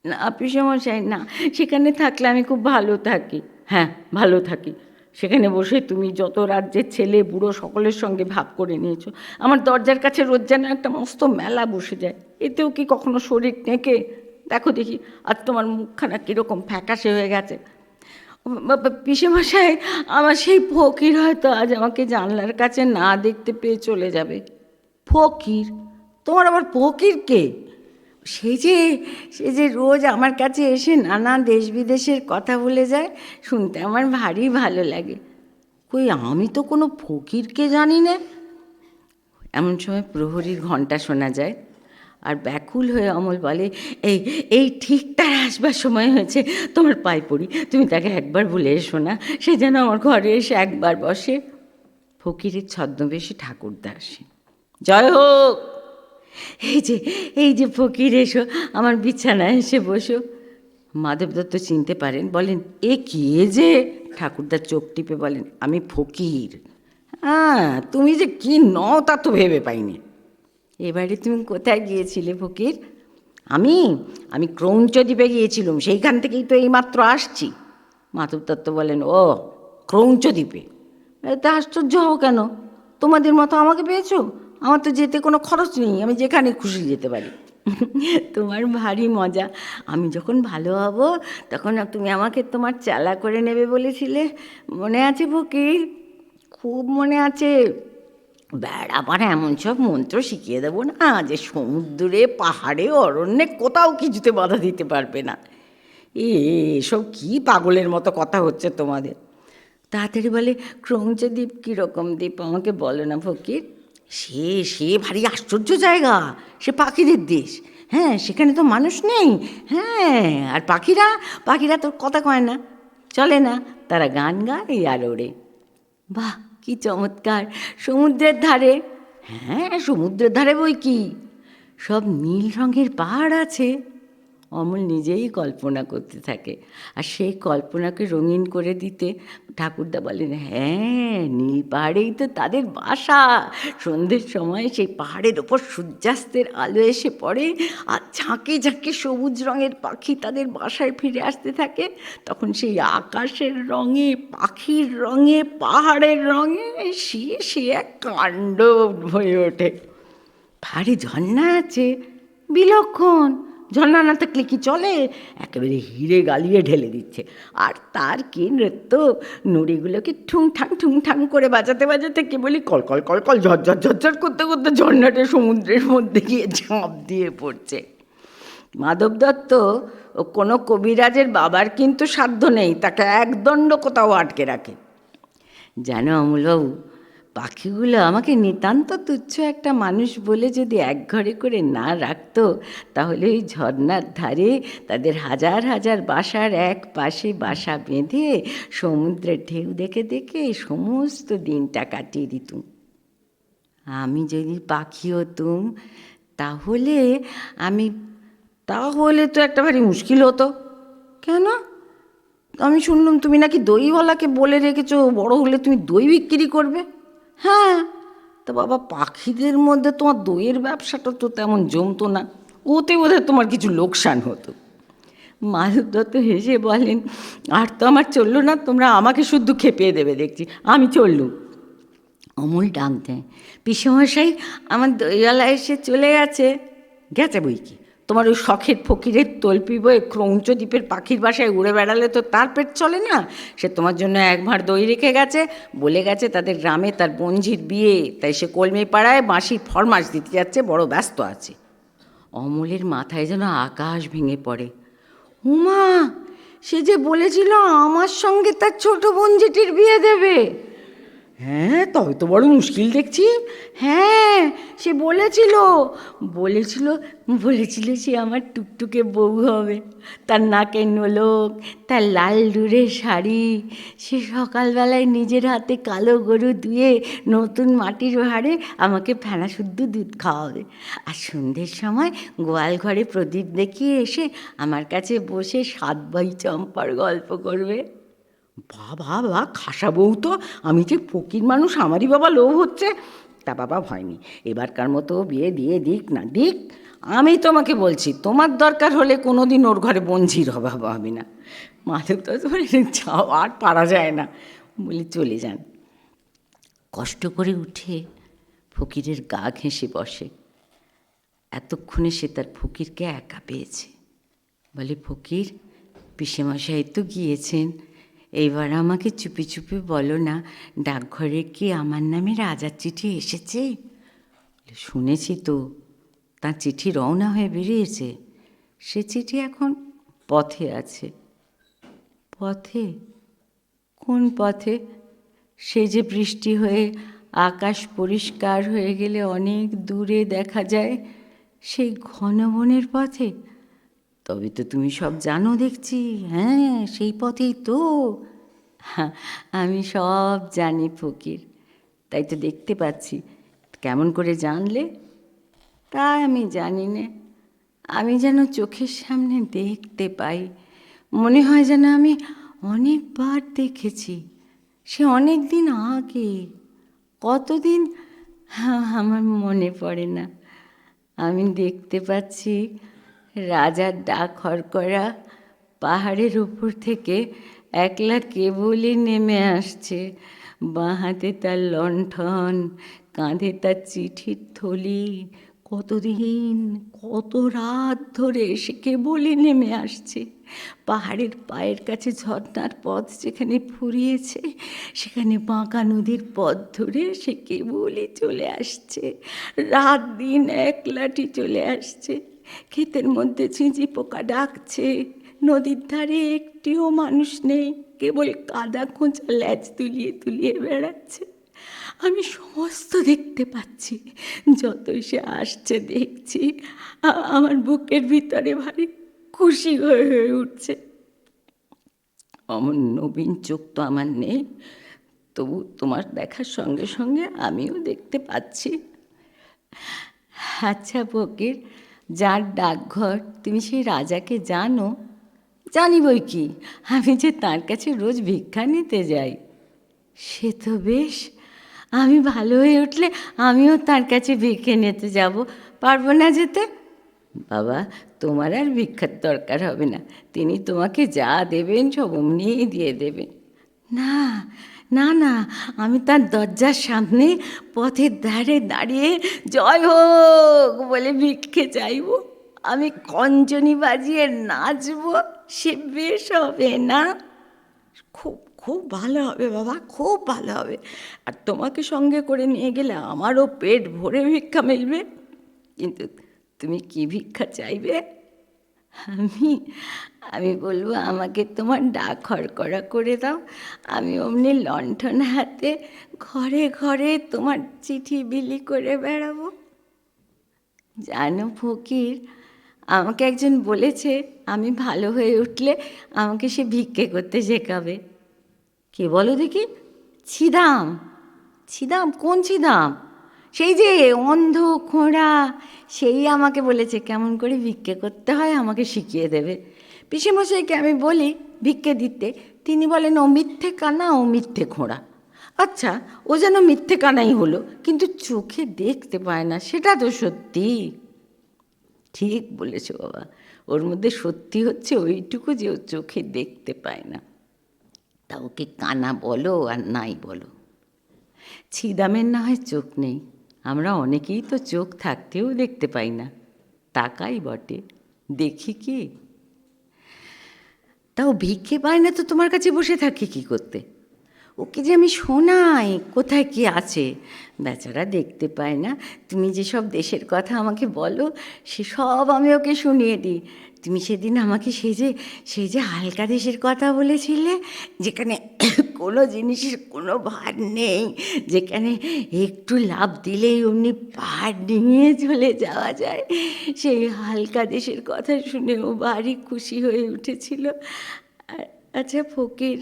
S5: না পিসেমশাই না, সেখানে থাকলে আমি খুব ভালো থাকি। হ্যাঁ ভালো থাকি, সেখানে বসে তুমি যত রাজ্যের ছেলে বুড়ো সকলের সঙ্গে ভাগ করে নিয়েছো। আমার দরজার কাছে রোজ যেন একটা মস্ত মেলা বসে যায়, এতেও কি কখনো শরীর নেকে? দেখো দেখি আজ তোমার মুখখানা কীরকম ফ্যাকাশে হয়ে গেছে। পিসেমশাই, আমার সেই ফকির হয়তো আজ আমাকে জানলার কাছে না দেখতে পেয়ে চলে যাবে। ফকির? তোমার আবার ফকির কে? সে যে রোজ আমার কাছে এসে নানা দেশ বিদেশের কথা বলে যায়, শুনতে আমার ভারী ভালো লাগে। কই আমি তো কোনো ফকিরকে জানি না। এমন সময় প্রহরীর ঘণ্টা শোনা যায়। আর ব্যাকুল হয়ে অমল বলে, এই ঠিক তার আসবার সময় হয়েছে, তোমার পায়ে পড়ি, তুমি তাকে একবার বলে এসো না, সে যেন আমার ঘরে এসে একবার বসে। ফকিরের ছদ্মবেশে ঠাকুরদা আসে। জয় হোক, এই যে ফকির, এসো আমার বিছানায় এসে বসো। মাধব দত্ত চিনতে পারেন, বলেন, এ কে যে? ঠাকুরদার চোখ টিপে বলেন, আমি ফকির। হ্যাঁ, তুমি যে কি নও তা তো ভেবে পাইনি। এবারে তুমি কোথায় গিয়েছিলে ফকির? আমি ক্রৌঞ্চ দ্বীপে গিয়েছিলাম, সেইখান থেকেই তো এইমাত্র আসছি। মাধব দত্ত বলেন, ও ক্রৌঞ্চ দ্বীপে? তা আশ্চর্য হও কেন? তোমাদের মতো আমাকে পেয়েছো? আমার তো যেতে কোনো খরচ নেই, আমি যেখানে খুশি যেতে পারি। তোমার ভারী মজা। আমি যখন ভালো হব তখন তুমি আমাকে তোমার চালা করে নেবে বলেছিলে, মনে আছে ফকির? খুব মনে আছে। বেড়াবার এমন সব মন্ত্র শিখিয়ে দেবো না যে সমুদ্রে, পাহাড়ে, অরণ্যে কোথাও কিছুতে বাধা দিতে পারবে না। এসব কি পাগলের মতো কথা হচ্ছে তোমাদের? তাড়াতাড়ি বলে, ক্রৌঞ্চ দ্বীপ কীরকম দ্বীপ আমাকে বলো না ফকির। সে ভারী আশ্চর্য জায়গা, সে পাখিদের দেশ। হ্যাঁ, সেখানে তো মানুষ নেই। হ্যাঁ, আর পাখিরা তো কথা কয় না, চলে না, তারা গান গায় আর ওড়ে। বাহ, কি চমৎকার! সমুদ্রের ধারে? হ্যাঁ, সমুদ্রের ধারে বই কি, সব নীল রঙের পাহাড় আছে। অমল নিজেই কল্পনা করতে থাকে, আর সেই কল্পনাকে রঙিন করে দিতে ঠাকুরদা বলেন, হ্যাঁ, নীল পাহাড়েই তো তাদের বাসা। সন্ধ্যের সময় সেই পাহাড়ের ওপর সূর্যাস্তের আলো এসে পড়ে, আর ঝাঁকে ঝাঁকে সবুজ রঙের পাখি তাদের বাসায় ফিরে আসতে থাকে। তখন সেই আকাশের রঙে, পাখির রঙে, পাহাড়ের রঙে সে এক কাণ্ড হয়ে ওঠে। পাহাড়ে ঝর্ণা আছে, বিলক্ষণ। ঝর্ণা না থাকলে কি চলে? একেবারে হিরে গালিয়ে ঢেলে দিচ্ছে। আর তার কি নৃত্য! নুড়িগুলোকে ঠুং ঠাং করে বাজাতে বাজাতে কেবলই কলকল কলকল ঝরঝর ঝরঝর করতে করতে ঝর্ণাটা সমুদ্রের মধ্যে গিয়ে ঝাঁপ দিয়ে পড়ছে। মাধব দত্ত ও কোনো কবিরাজের বাবার কিন্তু সাধ্য নেই তাকে একদণ্ড কোথাও আটকে রাখে। জানো অমলবাবু, পাখিগুলো আমাকে নিতান্ত তুচ্ছ একটা মানুষ বলে যদি একঘরে করে না রাখতো, তাহলে ওই ঝর্ণার ধারে তাদের হাজার হাজার বাসার এক পাশে বাসা বেঁধে সমুদ্রের ঢেউ দেখে দেখে সমস্ত দিনটা কাটিয়ে দিতুম। আমি যদি পাখি হতুম তাহলে তো একটা ভারী মুশকিল হতো। কেন? আমি শুনলাম তুমি নাকি দইওয়ালাকে বলে রেখেছো বড় হলে তুমি দই বিক্রি করবে। হ্যাঁ, তা বাবা, পাখিদের মধ্যে তোমার দইয়ের ব্যবসাটা তো তেমন জমতো না, ওতে বোধহয় তোমার কিছু লোকসান হতো। মাধব দত্ত হেসে বলেন, আর তো আমার চললো না, তোমরা আমাকে শুদ্ধ খেপিয়ে দেবে দেখছি, আমি চললুম। অমল ডাক দেয়, পিসেমশাই, আমার দইওয়ালা এসে চলে গেছে বই কি। তোমার ওই শখের ফকিরের তল্পি বয়ে ক্রৌঞ্চ দ্বীপের পাখির বাসায় উড়ে বেড়ালে তো তার পেট চলে না। সে তোমার জন্য এক ভাঁড় দই রেখে গেছে, বলে গেছে তাদের গ্রামে তার বোনঝির বিয়ে, তাই সে কলমি পাড়ায় বাঁশির ফরমাস দিতে যাচ্ছে, বড় ব্যস্ত আছে। অমলের মাথায় যেন আকাশ ভেঙে পড়ে। উমা, সে যে বলেছিল আমার সঙ্গে তার ছোট বোনঝিটির বিয়ে দেবে। হ্যাঁ, তবে তো বড় মুশকিল দেখছি। হ্যাঁ, সে বলেছিল সে আমার টুকটুকে বউ হবে। তার নাকের নোলক, তার লাল ডুরের শাড়ি, সে সকালবেলায় নিজের হাতে কালো গরু ধুয়ে নতুন মাটির ভাঁড়ে আমাকে ফেনা শুদ্ধ দুধ খাওয়াবে, আর সন্ধ্যের সময় গোয়াল ঘরে প্রদীপ দেখিয়ে এসে আমার কাছে বসে 7 ভাই চম্পার গল্প করবে। বাবা, খাসা বউ তো! আমি যে ফকির মানুষ, আমারই বাবা লোভ হচ্ছে। তা বাবা, ভয়নি, এবারকার মতো বিয়ে দিয়ে দিক না দিক, আমি তোমাকে বলছি, তোমার দরকার হলে কোনো দিন ওর ঘরে বঞ্ঝির অভাব হবে না। মাধব তো যাও, আর পারা যায় না বলে চলে যান। কষ্ট করে উঠে ফকিরের গা ঘেঁষে বসে। এতক্ষণে সে তার ফকিরকে একা পেয়েছে। বলে, ফকির, পিসেমশাই তো গিয়েছেন, এইবার আমাকে চুপি চুপি বলো না, ডাকঘরে কি আমার নামে রাজার চিঠি এসেছে? শুনেছি তো, তার চিঠি রওনা হয়ে বেরিয়েছে। সে চিঠি এখন পথে আছে। পথে? কোন পথে? সে যে বৃষ্টি হয়ে আকাশ পরিষ্কার হয়ে গেলে অনেক দূরে দেখা যায় সেই ঘন বনের পথে। তবে তো তুমি সব জানো দেখছি। হ্যাঁ, সেই পথেই তো। আমি সব জানি ফকির, তাই তো দেখতে পাচ্ছি। কেমন করে জানলে? তা আমি জানি না, আমি যেন চোখের সামনে দেখতে পাই, মনে হয় যেন আমি অনেকবার দেখেছি, সে অনেক দিন আগে, কতদিন আমার মনে পড়ে না। আমি দেখতে পাচ্ছি রাজার ডাক হরকরা পাহাড়ের উপর থেকে একলা কেবলই নেমে আসছে, বাঁ হাতে তার লণ্ঠন, কাঁধে তার চিঠির থলি। কতদিন, কত রাত ধরে সে কেবলই নেমে আসছে। পাহাড়ের পায়ের কাছে ঝর্ণার পথ যেখানে ফুরিয়েছে, সেখানে বাঁকা নদীর পথ ধরে সে কেবলই চলে আসছে, রাত দিন একলাটি চলে আসছে। ক্ষেতের মধ্যে ঝিঁঝি পোকা ডাকছে, নদীর ধারে একটিও মানুষ নেই, কেবল কাদা খোঁচা ল্যাজ তুলিয়ে তুলিয়ে বেড়াচ্ছে। আমি সমস্ত দেখতে পাচ্ছি, যতই সে আসছে দেখছি, আমার বুকের ভিতরে ভারী খুশি হয়ে হয়ে উঠছে। অমন নবীন চোখ তো আমার নেই, তবু তোমার দেখার সঙ্গে সঙ্গে আমিও দেখতে পাচ্ছি। আচ্ছা ফকির, যার ডাকঘর, তুমি সেই রাজাকে জানো? জানি বই কি, আমি যে তার কাছে রোজ ভিক্ষা নিতে যাই। সে তো বেশ, আমি ভালো হয়ে উঠলে আমিও তার কাছে ভিক্ষে নিতে যাব, পারবো না যেতে? বাবা, তোমার আর ভিক্ষার দরকার হবে না, তিনি তোমাকে যা দেবেন সব অমনিই দিয়ে দেবেন। না না না, আমি তার দরজার সামনে পথের ধারে দাঁড়িয়ে জয় হোক বলে ভিক্ষে চাইব, আমি কঞ্জনি বাজিয়ে নাচবো, সে বেশ হবে না? খুব খুব ভালো হবে বাবা, খুব ভালো হবে। আর তোমাকে সঙ্গে করে নিয়ে গেলে আমারও পেট ভরে ভিক্ষা মিলবে। কিন্তু তুমি কি ভিক্ষা চাইবে? আমি বলবো আমাকে তোমার ডাক হরকরা করে দাও, আমি অমনি লণ্ঠন হাতে ঘরে ঘরে তোমার চিঠি বিলি করে বেড়াবো। জানো ফকির, আমাকে একজন বলেছে আমি ভালো হয়ে উঠলে আমাকে সে ভিক্ষে করতে শেখাবে। কে বলো দেখি? ছিদাম। ছিদাম? কোন ছিদাম? সেই যে অন্ধ খোঁড়া, সেই আমাকে বলেছে কেমন করে ভিক্ষে করতে হয় আমাকে শিখিয়ে দেবে। পিসেমশাইকে আমি বলি ভিক্ষে দিতে, তিনি বলেন ও মিথ্যে কানা, ও মিথ্যে খোঁড়া। আচ্ছা, ও যেন মিথ্যে কানাই হলো, কিন্তু চোখে দেখতে পায় না, সেটা তো সত্যি। ঠিক বলেছ বাবা, ওর মধ্যে সত্যি হচ্ছে ওইটুকু যে ও চোখে দেখতে পায় না। তা ওকে কানা বলো আর নাই বলো, ছিদামের না হয় চোখ নেই, আমরা অনেকেই তো চোখ থাকতেও দেখতে পাই না, তাকাই বটে, দেখি কি? তাও ভিক্ষে পায় না তো তোমার কাছে বসে থাকে কি করতে? ওকে যে আমি শোনাই কোথায় কি আছে, বেচারা দেখতে পায় না। তুমি যেসব দেশের কথা আমাকে বলো সেসব আমি ওকে শুনিয়ে দিই। তুমি সেদিন আমাকে সেই যে হালকা দেশের কথা বলেছিলে, যেখানে কোনো জিনিসের কোনো ভার নেই, যেখানে একটু লাভ দিলেই অমনি পাহাড় নিয়ে চলে যাওয়া যায়, সেই হালকা দেশের কথা শুনে ও ভারী খুশি হয়ে উঠেছিল। আচ্ছা ফকির,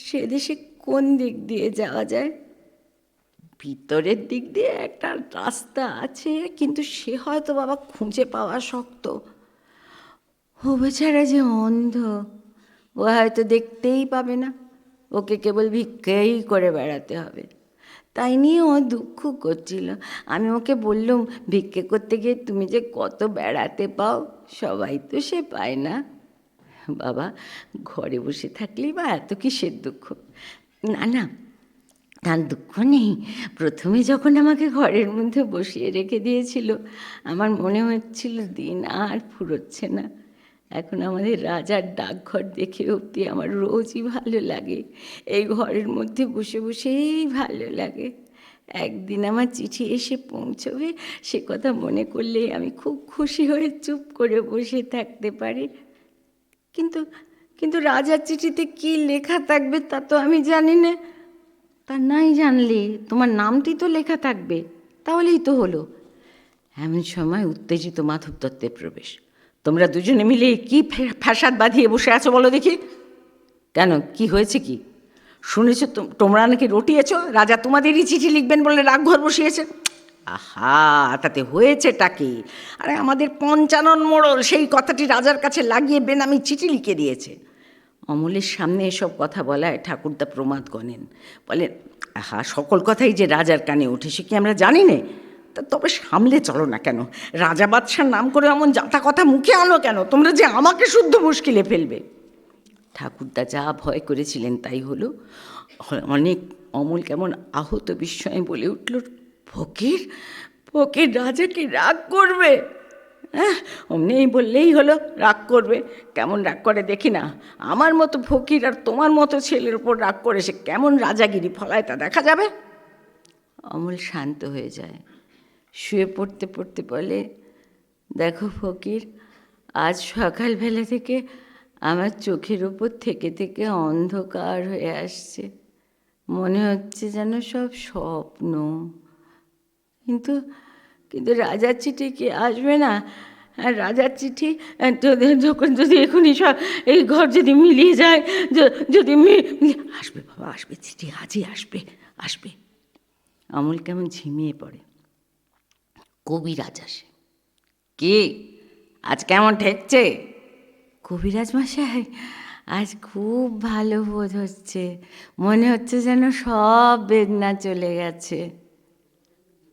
S5: সে দেশে কোন দিক দিয়ে যাওয়া যায়? ভিতরের দিক দিয়ে একটা রাস্তা আছে, কিন্তু সে হয়তো বাবা খুঁজে পাওয়া শক্ত। ও বেচারা যে অন্ধ, ও হয়তো দেখতেই পাবে না, ওকে কেবল ভিক্ষেই করে বেড়াতে হবে। তাই নিয়ে ও দুঃখ করছিল। আমি ওকে বললুম, ভিক্ষে করতে গিয়ে তুমি যে কত বেড়াতে পাও, সবাই তো সে পায় না। বাবা, ঘরে বসে থাকলেই বা এত কিসের দুঃখ? না না, তার দুঃখ নেই। প্রথমে যখন আমাকে ঘরের মধ্যে বসিয়ে রেখে দিয়েছিল, আমার মনে হচ্ছিল দিন আর ফুরোচ্ছে না। এখন আমাদের রাজার ডাকঘর দেখে অবধি আমার রোজই ভালো লাগে, এই ঘরের মধ্যে বসে বসেই ভালো লাগে। একদিন আমার চিঠি এসে পৌঁছবে, সে কথা মনে করলেই আমি খুব খুশি হয়ে চুপ করে বসে থাকতে পারি। কিন্তু রাজার চিঠিতে কি লেখা থাকবে তা তো আমি জানি না। তা নাই জানলে তোমার নামটি তো লেখা থাকবে, তাহলেই তো হলো। এমন সময় উত্তেজিত মাধব দত্তের প্রবেশ। তোমরা দুজনে মিলে কি ফাসাদ বাঁধিয়ে বসে আছো বলো দেখি? কেন, কি হয়েছে কি? শুনেছ তোমরা নাকি রটিয়েছ রাজা তোমাদেরই চিঠি লিখবেন বলে ডাকঘর বসিয়েছে?
S6: আহা, তাতে হয়েছেটা কি? আরে আমাদের পঞ্চানন মোড়ল সেই কথাটি রাজার কাছে লাগিয়ে বেনামি চিঠি লিখে দিয়েছে। অমলের সামনে এসব কথা বলায় ঠাকুরদা প্রমাদ গণেন, বলেন, আহা, সকল কথাই যে রাজার কানে ওঠে সে কি আমরা জানি না? তবে সামলে চলো না কেন? রাজা বাদশার নাম করে এমন যাতা কথা মুখে আনো কেন? তোমরা যে আমাকে শুদ্ধ মুশকিলে ফেলবে। ঠাকুরদা যা ভয় করেছিলেন তাই হলো। অনেক অমল কেমন আহত বিস্ময়ে বলে উঠল, ফকির, ফকির রাজাকে রাগ করবে? হ্যাঁ, অমনি বললেই হলো রাগ করবে। কেমন রাগ করে দেখি না। আমার মতো ফকির আর তোমার মতো ছেলের উপর রাগ করে সে কেমন রাজাগিরি ফলায় তা দেখা যাবে। অমল শান্ত হয়ে যায়, শুয়ে পড়তে পড়তে বলে, দেখো ফকির, আজ সকালবেলা থেকে আমার চোখের উপর থেকে থেকে অন্ধকার হয়ে আসছে। মনে হচ্ছে যেন সব স্বপ্ন। কিন্তু কিন্তু রাজার চিঠি কি আসবে না? আর রাজার চিঠি যখন যদি এখনই সব এই ঘর যদি মিলিয়ে যায়, যদি আসবে বাবা, আসবে, চিঠি আজই আসবে, আসবে। অমল কেমন ঝিমিয়ে পড়ে। কবিরাজ আসে। কি আজ কেমন ঠেকছে? কবিরাজ মশাই, আজ খুব ভালো বোধ হচ্ছে, মনে হচ্ছে যেন সব বেদনা চলে গেছে।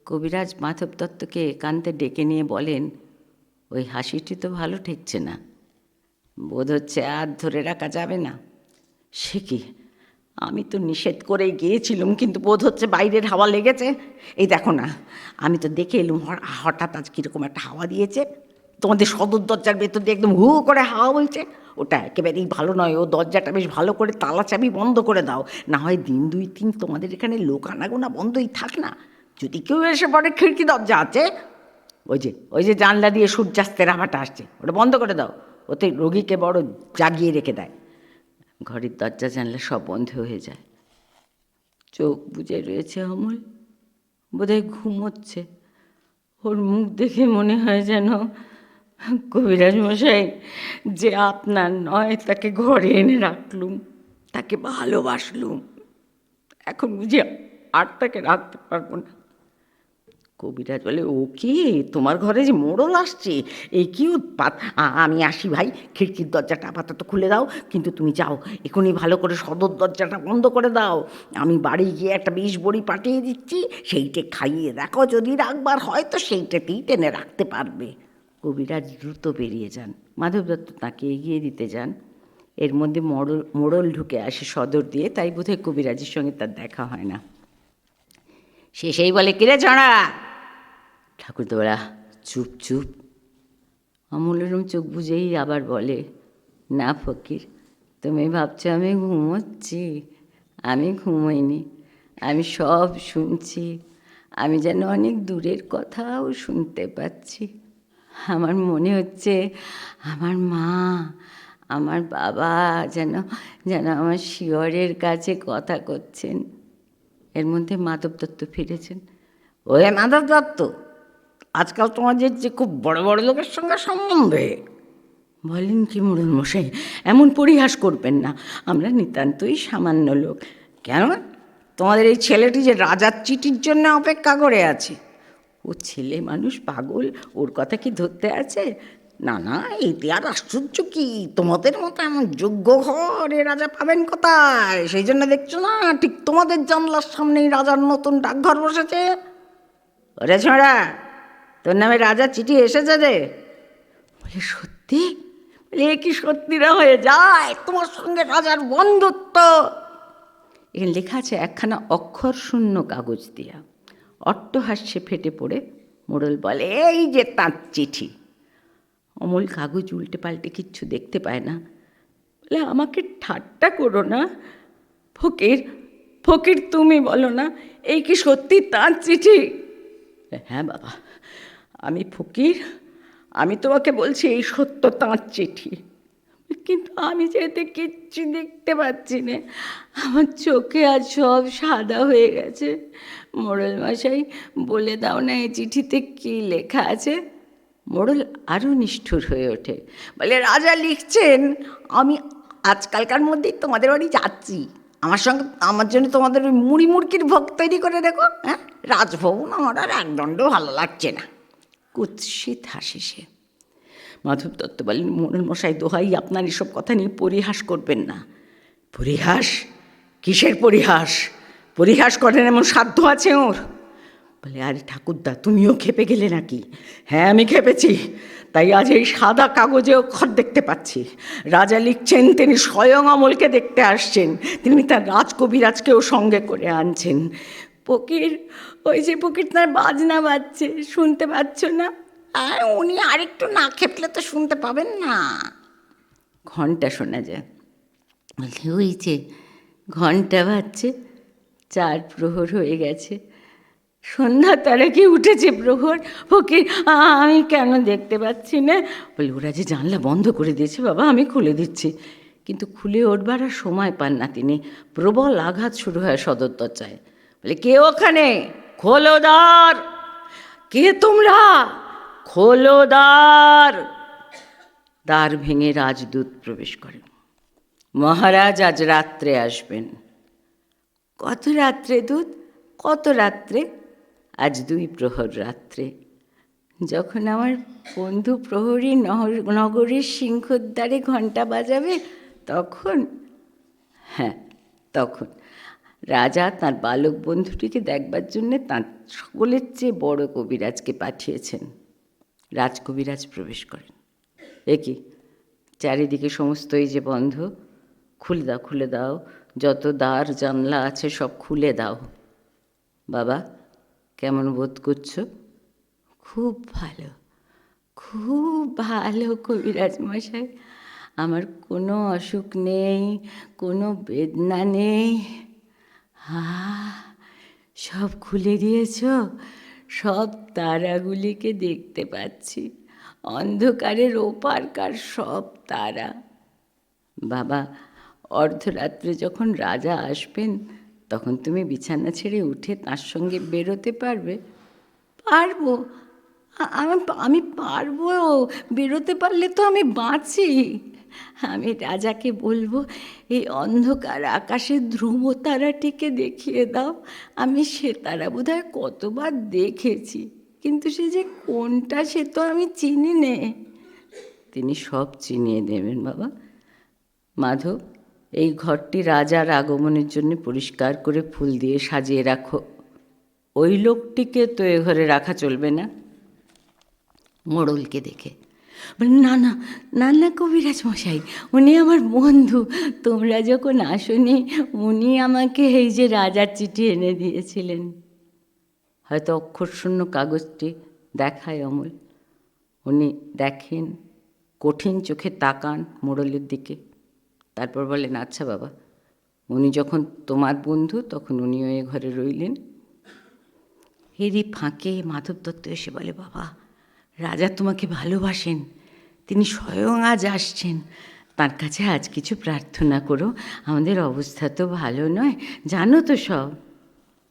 S6: কবিরাজ মাধব দত্তকে একান্তে ডেকে নিয়ে বলেন, ওই হাসিটি তো ভালো ঠেকছে না, বোধ হচ্ছে আর ধরে রাখা যাবে না। সে কি, আমি তো নিষেধ করে গিয়েছিলাম, কিন্তু বোধ হচ্ছে বাইরের হাওয়া লেগেছে। এই দেখো না, আমি তো দেখে এলুম হঠাৎ আজ কীরকম একটা হাওয়া দিয়েছে। তোমাদের সদর দরজার ভেতর দিয়ে একদম হু করে হাওয়া বলছে। ওটা একেবারেই ভালো নয়। ও দরজাটা বেশ ভালো করে তালা চাবি বন্ধ করে দাও, না হয় দিন 2-3 তোমাদের এখানে লোক আনাগোনা বন্ধই থাক না। যদি কেউ এসে পড়ে, খিড়কি দরজা আছে, ওই যে জানলা দিয়ে সূর্যাস্তের আভাটা আসছে, ওটা বন্ধ করে দাও। ওতে রোগীকে বড় জাগিয়ে রেখে দেয়। ঘরের দরজা জানলা সব বন্ধ হয়ে যায়। চোখ বুজে রয়েছে অমল, বোধহয় ঘুমোচ্ছে। ওর মুখ দেখে মনে হয় যেন কবিরাজ মশাই যে আপনার নয় তাকে ঘরে এনে রাখলুম, তাকে ভালোবাসলুম, এখন বুঝি আর তাকে রাখতে পারবো না। কবিরাজ বলে, ও কি, তোমার ঘরে যে মোড়ল আসছে, এই কি উৎপাত! আমি আসি ভাই, খিড়কির দরজাটা আপাতত খুলে দাও, কিন্তু তুমি যাও এখনই ভালো করে সদর দরজাটা বন্ধ করে দাও। আমি বাড়ি গিয়ে একটা 20 বড়ি পাঠিয়ে দিচ্ছি, সেইটে খাইয়ে দেখো, যদি রাখবার হয় তো সেইটাতেই টেনে রাখতে পারবে। কবিরাজ দ্রুত বেরিয়ে যান। মাধব দত্ত তাকে এগিয়ে দিতে যান। এর মধ্যে মোড়ল ঢুকে আসে সদর দিয়ে, তাই বোধহয় কবিরাজের সঙ্গে তার দেখা হয় না। সে সেই বলে, কিরে ছড়া? ঠাকুরদা বলা, চুপ চুপ। অমলেরম চোখ বুঝেই আবার বলে, না ফকির, তুমি ভাবছো আমি ঘুমোচ্ছি? আমি ঘুমোইনি, আমি সব শুনছি। আমি যেন অনেক দূরের কথাও শুনতে পাচ্ছি। আমার মনে হচ্ছে আমার মা, আমার বাবা যেন আমার শিয়রের কাছে কথা করছেন। এর মধ্যে মাধব দত্ত ফিরেছেন। ওই মাধব দত্ত, আজকাল তোমাদের যে খুব বড় বড় লোকের সঙ্গে সম্বন্ধে। বলেন কি মোড়ল মশাই, এমন পরিহাস করবেন না, আমরা নিতান্তই সামান্য লোক। কেন? তোমাদের এই ছেলেটি যে রাজার চিঠির জন্য অপেক্ষা করে আছে। ও ছেলে মানুষ, পাগল, ওর কথা কি ধরতে আছে? না না, এতে আর আশ্চর্য কি? তোমাদের মতো এমন যোগ্য ঘরে রাজা পাবেন কোথায়? সেই জন্য দেখছো না, ঠিক তোমাদের জানলার সামনেই রাজার নতুন ডাকঘর বসেছে। ওরে ছোঁড়া, তোর নামে রাজার চিঠি এসেছে রে। বলে, সত্যি? বলে, এ কি সত্যি না হয়ে যায়? তোমার সঙ্গে রাজার বন্ধুত্ব। এখানে লেখা আছে একখানা অক্ষর শূন্য কাগজ দিয়া। অট্টহাস্যে ফেটে পড়ে মোড়ল বলে, এই যে তাঁর চিঠি। অমল কাগজ উল্টে পাল্টে কিচ্ছু দেখতে পায় না। বলে, আমাকে ঠাট্টা করো না ফকির, ফকির তুমি বলো না, এই কি সত্যি তাঁর চিঠি? হ্যাঁ বাবা, আমি ফকির, আমি তোমাকে বলছি এই সত্য তাঁর চিঠি। কিন্তু আমি যে এতে কিচ্ছু দেখতে পাচ্ছি না, আমার চোখে আজ সব সাদা হয়ে গেছে। মোড়ল মশাই, বলে দাও না এই চিঠিতে কী লেখা আছে। মোড়ল আরও নিষ্ঠুর হয়ে ওঠে, বলে, রাজা লিখছেন, আমি আজকালকার মধ্যেই তোমাদের বাড়ি যাচ্ছি। আমার সঙ্গে আমার জন্য তোমাদের ওই মুড়ি মুড়কির ভোগ তৈরি করে দেখো। হ্যাঁ, রাজভবন আমার আর একদণ্ড ভালো লাগছে না। কুৎসিত হাসি সে। মাধব দত্ত বলেন, মোড়ল মশাই দোহাই, আপনার এসব কথা নিয়ে পরিহাস করবেন না। পরিহাস? কিসের পরিহাস? পরিহাস করেন এমন সাধ্য আছে ওর? বলে, আরে ঠাকুরদা, তুমিও খেপে গেলে নাকি? হ্যাঁ, আমি খেপেছি। তাই আজ এই সাদা কাগজে অক্ষর দেখতে পাচ্ছি। রাজা লিখছেন তিনি স্বয়ং অমলকে দেখতে আসছেন, তিনি তার রাজকবিরাজকেও সঙ্গে করে আনছেন। ফকির, ওই যে ফকির তার বাজনা বাজছে, শুনতে পাচ্ছ না? আর উনি আরেকটু না খেপলে তো শুনতে পাবেন না। ঘন্টা শোনা যায়। বলছে, ওই যে ঘন্টা বাজছে, 4 প্রহর হয়ে গেছে। সন্ধ্যা তারা কি উঠেছে প্রহর। ফকির, আমি কেন দেখতে পাচ্ছি না? বলে, ওরা যে জানলা বন্ধ করে দিয়েছে বাবা, আমি খুলে দিচ্ছি। কিন্তু খুলে উঠবার আর সময় পান না তিনি। প্রবল আঘাত শুরু হয় সদর দরজায়। বলে, কে ওখানে? খোলো দ্বার। কে তোমরা? খোলো দ্বার। দ্বার ভেঙে রাজদূত প্রবেশ করেন। মহারাজ আজ রাত্রে আসবেন। কত রাত্রে দূত? কত রাত্রে? আজ 2 প্রহর রাত্রে। যখন আমার বন্ধু প্রহরী নগরীর সিংহদ্বারে ঘণ্টা বাজাবে তখন? হ্যাঁ, তখন। রাজা তাঁর বালক বন্ধুটিকে দেখবার জন্যে তাঁর সকলের চেয়ে বড় কবিরাজকে পাঠিয়েছেন। রাজকবিরাজ প্রবেশ করেন। এ কি, চারিদিকে সমস্ত এই যে বন্ধ, খুলে দাও, খুলে দাও, যত দ্বার জানলা আছে সব খুলে দাও। বাবা, কেমন বোধ করছো? খুব ভালো, খুব ভালো কবিরাজ মশাই। আমার কোনো অসুখ নেই, কোনো বেদনা নেই। সব খুলে দিয়েছ? সব তারাগুলিকে দেখতে পাচ্ছি, অন্ধকারের ওপারকার সব তারা। বাবা, অর্ধরাত্রে যখন রাজা আসবেন তখন তুমি বিছানা ছেড়ে উঠে তার সঙ্গে বেরোতে পারবে? পারবো, আমি পারবো। বেরোতে পারলে তো আমি বাঁচি। আমি রাজাকে বলবো, এই অন্ধকার আকাশে ধ্রুব তারাটিকে দেখিয়ে দাও। আমি সে তারা বোধহয় কতবার দেখেছি, কিন্তু সে যে কোনটা সে তো আমি চিনি নে। তিনি সব চিনিয়ে দেবেন বাবা। মাধব, এই ঘরটি রাজার আগমনের জন্য পরিষ্কার করে ফুল দিয়ে সাজিয়ে রাখো। ওই লোকটিকে তো এ ঘরে রাখা চলবে না। মোড়লকে দেখে বলে, না না না না কবিরাজ মশাই, উনি আমার বন্ধু। তোমরা যখন আসনি উনি আমাকে এই যে রাজার চিঠি এনে দিয়েছিলেন। হয়তো অক্ষরশূন্য কাগজটি দেখায় অমল। উনি দেখেন, কঠিন চোখে তাকান মোড়লের দিকে, তারপর বলেন, আচ্ছা বাবা, উনি যখন তোমার বন্ধু তখন উনিও এ ঘরে রইলেন। এরই ফাঁকে মাধব দত্ত এসে বলে, বাবা, রাজা তোমাকে ভালোবাসেন, তিনি স্বয়ং আজ আসছেন। তার কাছে আজ কিছু প্রার্থনা করো, আমাদের অবস্থা তো ভালো নয়, জানো তো সব।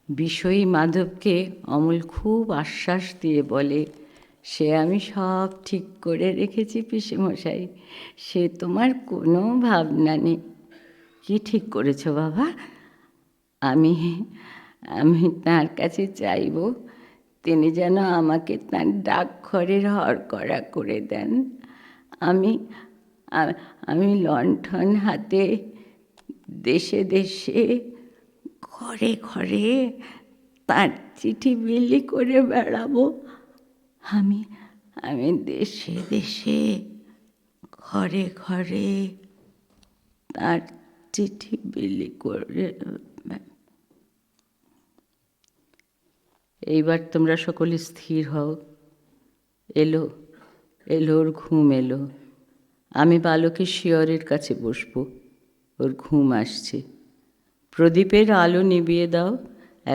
S6: বিষয়ী মাধবকে অমল খুব আশ্বাস দিয়ে বলে, সে আমি সব ঠিক করে রেখেছি পিসেমশাই, সে তোমার কোনো ভাবনা নেই। কি ঠিক করেছো বাবা? আমি তাঁর কাছে চাইব তিনি যেন আমাকে তাঁর ডাকঘরের হরকরা করে দেন। আমি লণ্ঠন হাতে দেশে দেশে ঘরে ঘরে তাঁর চিঠি বিলি করে বেড়াবো। আমি দেশে দেশে ঘরে ঘরে তাঁর চিঠি বিলি করে। এইবার তোমরা সকলে স্থির হও। এলো ওর ঘুম এলো। আমি বালকের শিয়রের কাছে বসবো, ওর ঘুম আসছে। প্রদীপের আলো নিভিয়ে দাও,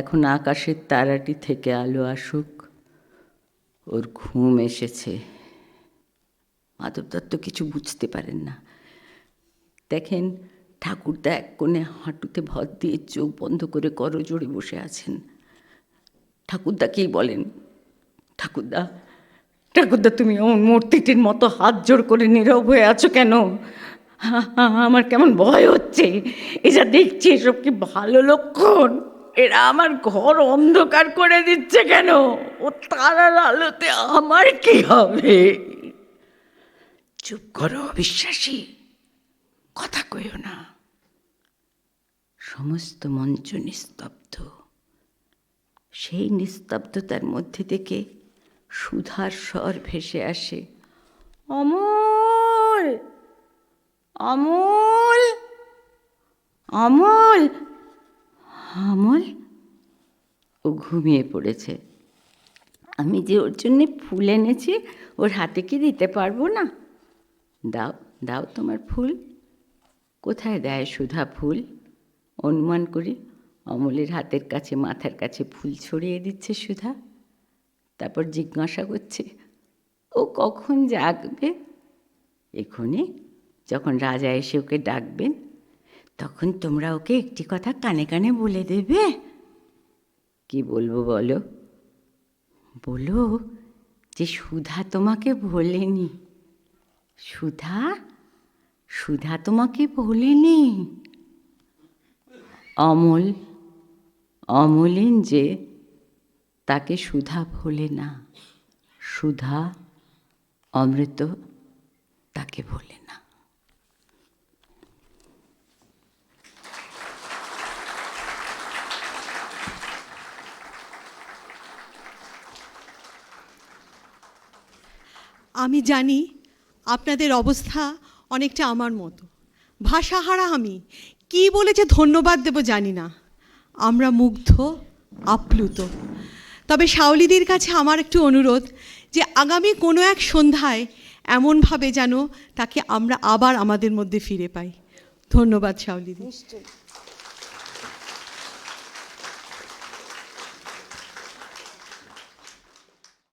S6: এখন আকাশের তারাটি থেকে আলো আসুক। ওর ঘুম এসেছে। মাধব দত্ত কিছু বুঝতে পারেন না। দেখেন ঠাকুরদা এক কোণে হাঁটুতে ভর দিয়ে চোখ বন্ধ করে করজোড়ে বসে আছেন। ঠাকুরদাকেই বলেন, ঠাকুরদা তুমি মূর্তিটির মতো হাত জোড় করে নীরব হয়ে আছো কেন?
S5: আমার কেমন ভয় হচ্ছে। এরা দেখছি এসব কি ভালো লক্ষণ? এরা আমার ঘর অন্ধকার করে দিচ্ছে কেন? ও তারার আলোতে আমার কি হবে? চুপ করো অবিশ্বাসী, কথা কইও না। সমস্ত মঞ্চ নিস্তব্ধ। সেই নিস্তব্ধতার মধ্যে থেকে সুধার স্বর ভেসে আসে, অমল, অমল, অমল। অমল? ও ঘুমিয়ে পড়েছে। আমি যে ওর জন্যে ফুল এনেছি, ওর হাতে কি দিতে পারবো না? দাও, দাও তোমার ফুল। কোথায় দেয় সুধা ফুল? অনুমান করি অমলের হাতের কাছে, মাথার কাছে ফুল ছড়িয়ে দিচ্ছে সুধা। তারপর জিজ্ঞাসা করছে, ও কখন জাগবে? এখনই, যখন রাজা এসে ওকে ডাকবেন, তখন তোমরা ওকে একটি কথা কানে কানে বলে দেবে। কি বলবো বলো? বলো যে সুধা তোমাকে ভোলেনি। সুধা, সুধা তোমাকে ভোলেনি। অমল, অমলিন যে, তাকে সুধা ভোলে না। সুধা, অমৃত, তাকে ভোলে না।
S1: আমি জানি আপনাদের অবস্থা অনেকটা আমার মতো। ভাষাহারা আমি, কি বলে যে ধন্যবাদ দেব জানি না। আমরা মুগ্ধ, আপ্লুত। তবে শাওলিদির কাছে আমার একটু অনুরোধ যে আগামী কোনো এক সন্ধ্যায় এমনভাবে যেন তাকে আমরা আবার আমাদের মধ্যে ফিরে পাই। ধন্যবাদ শাওলিদি।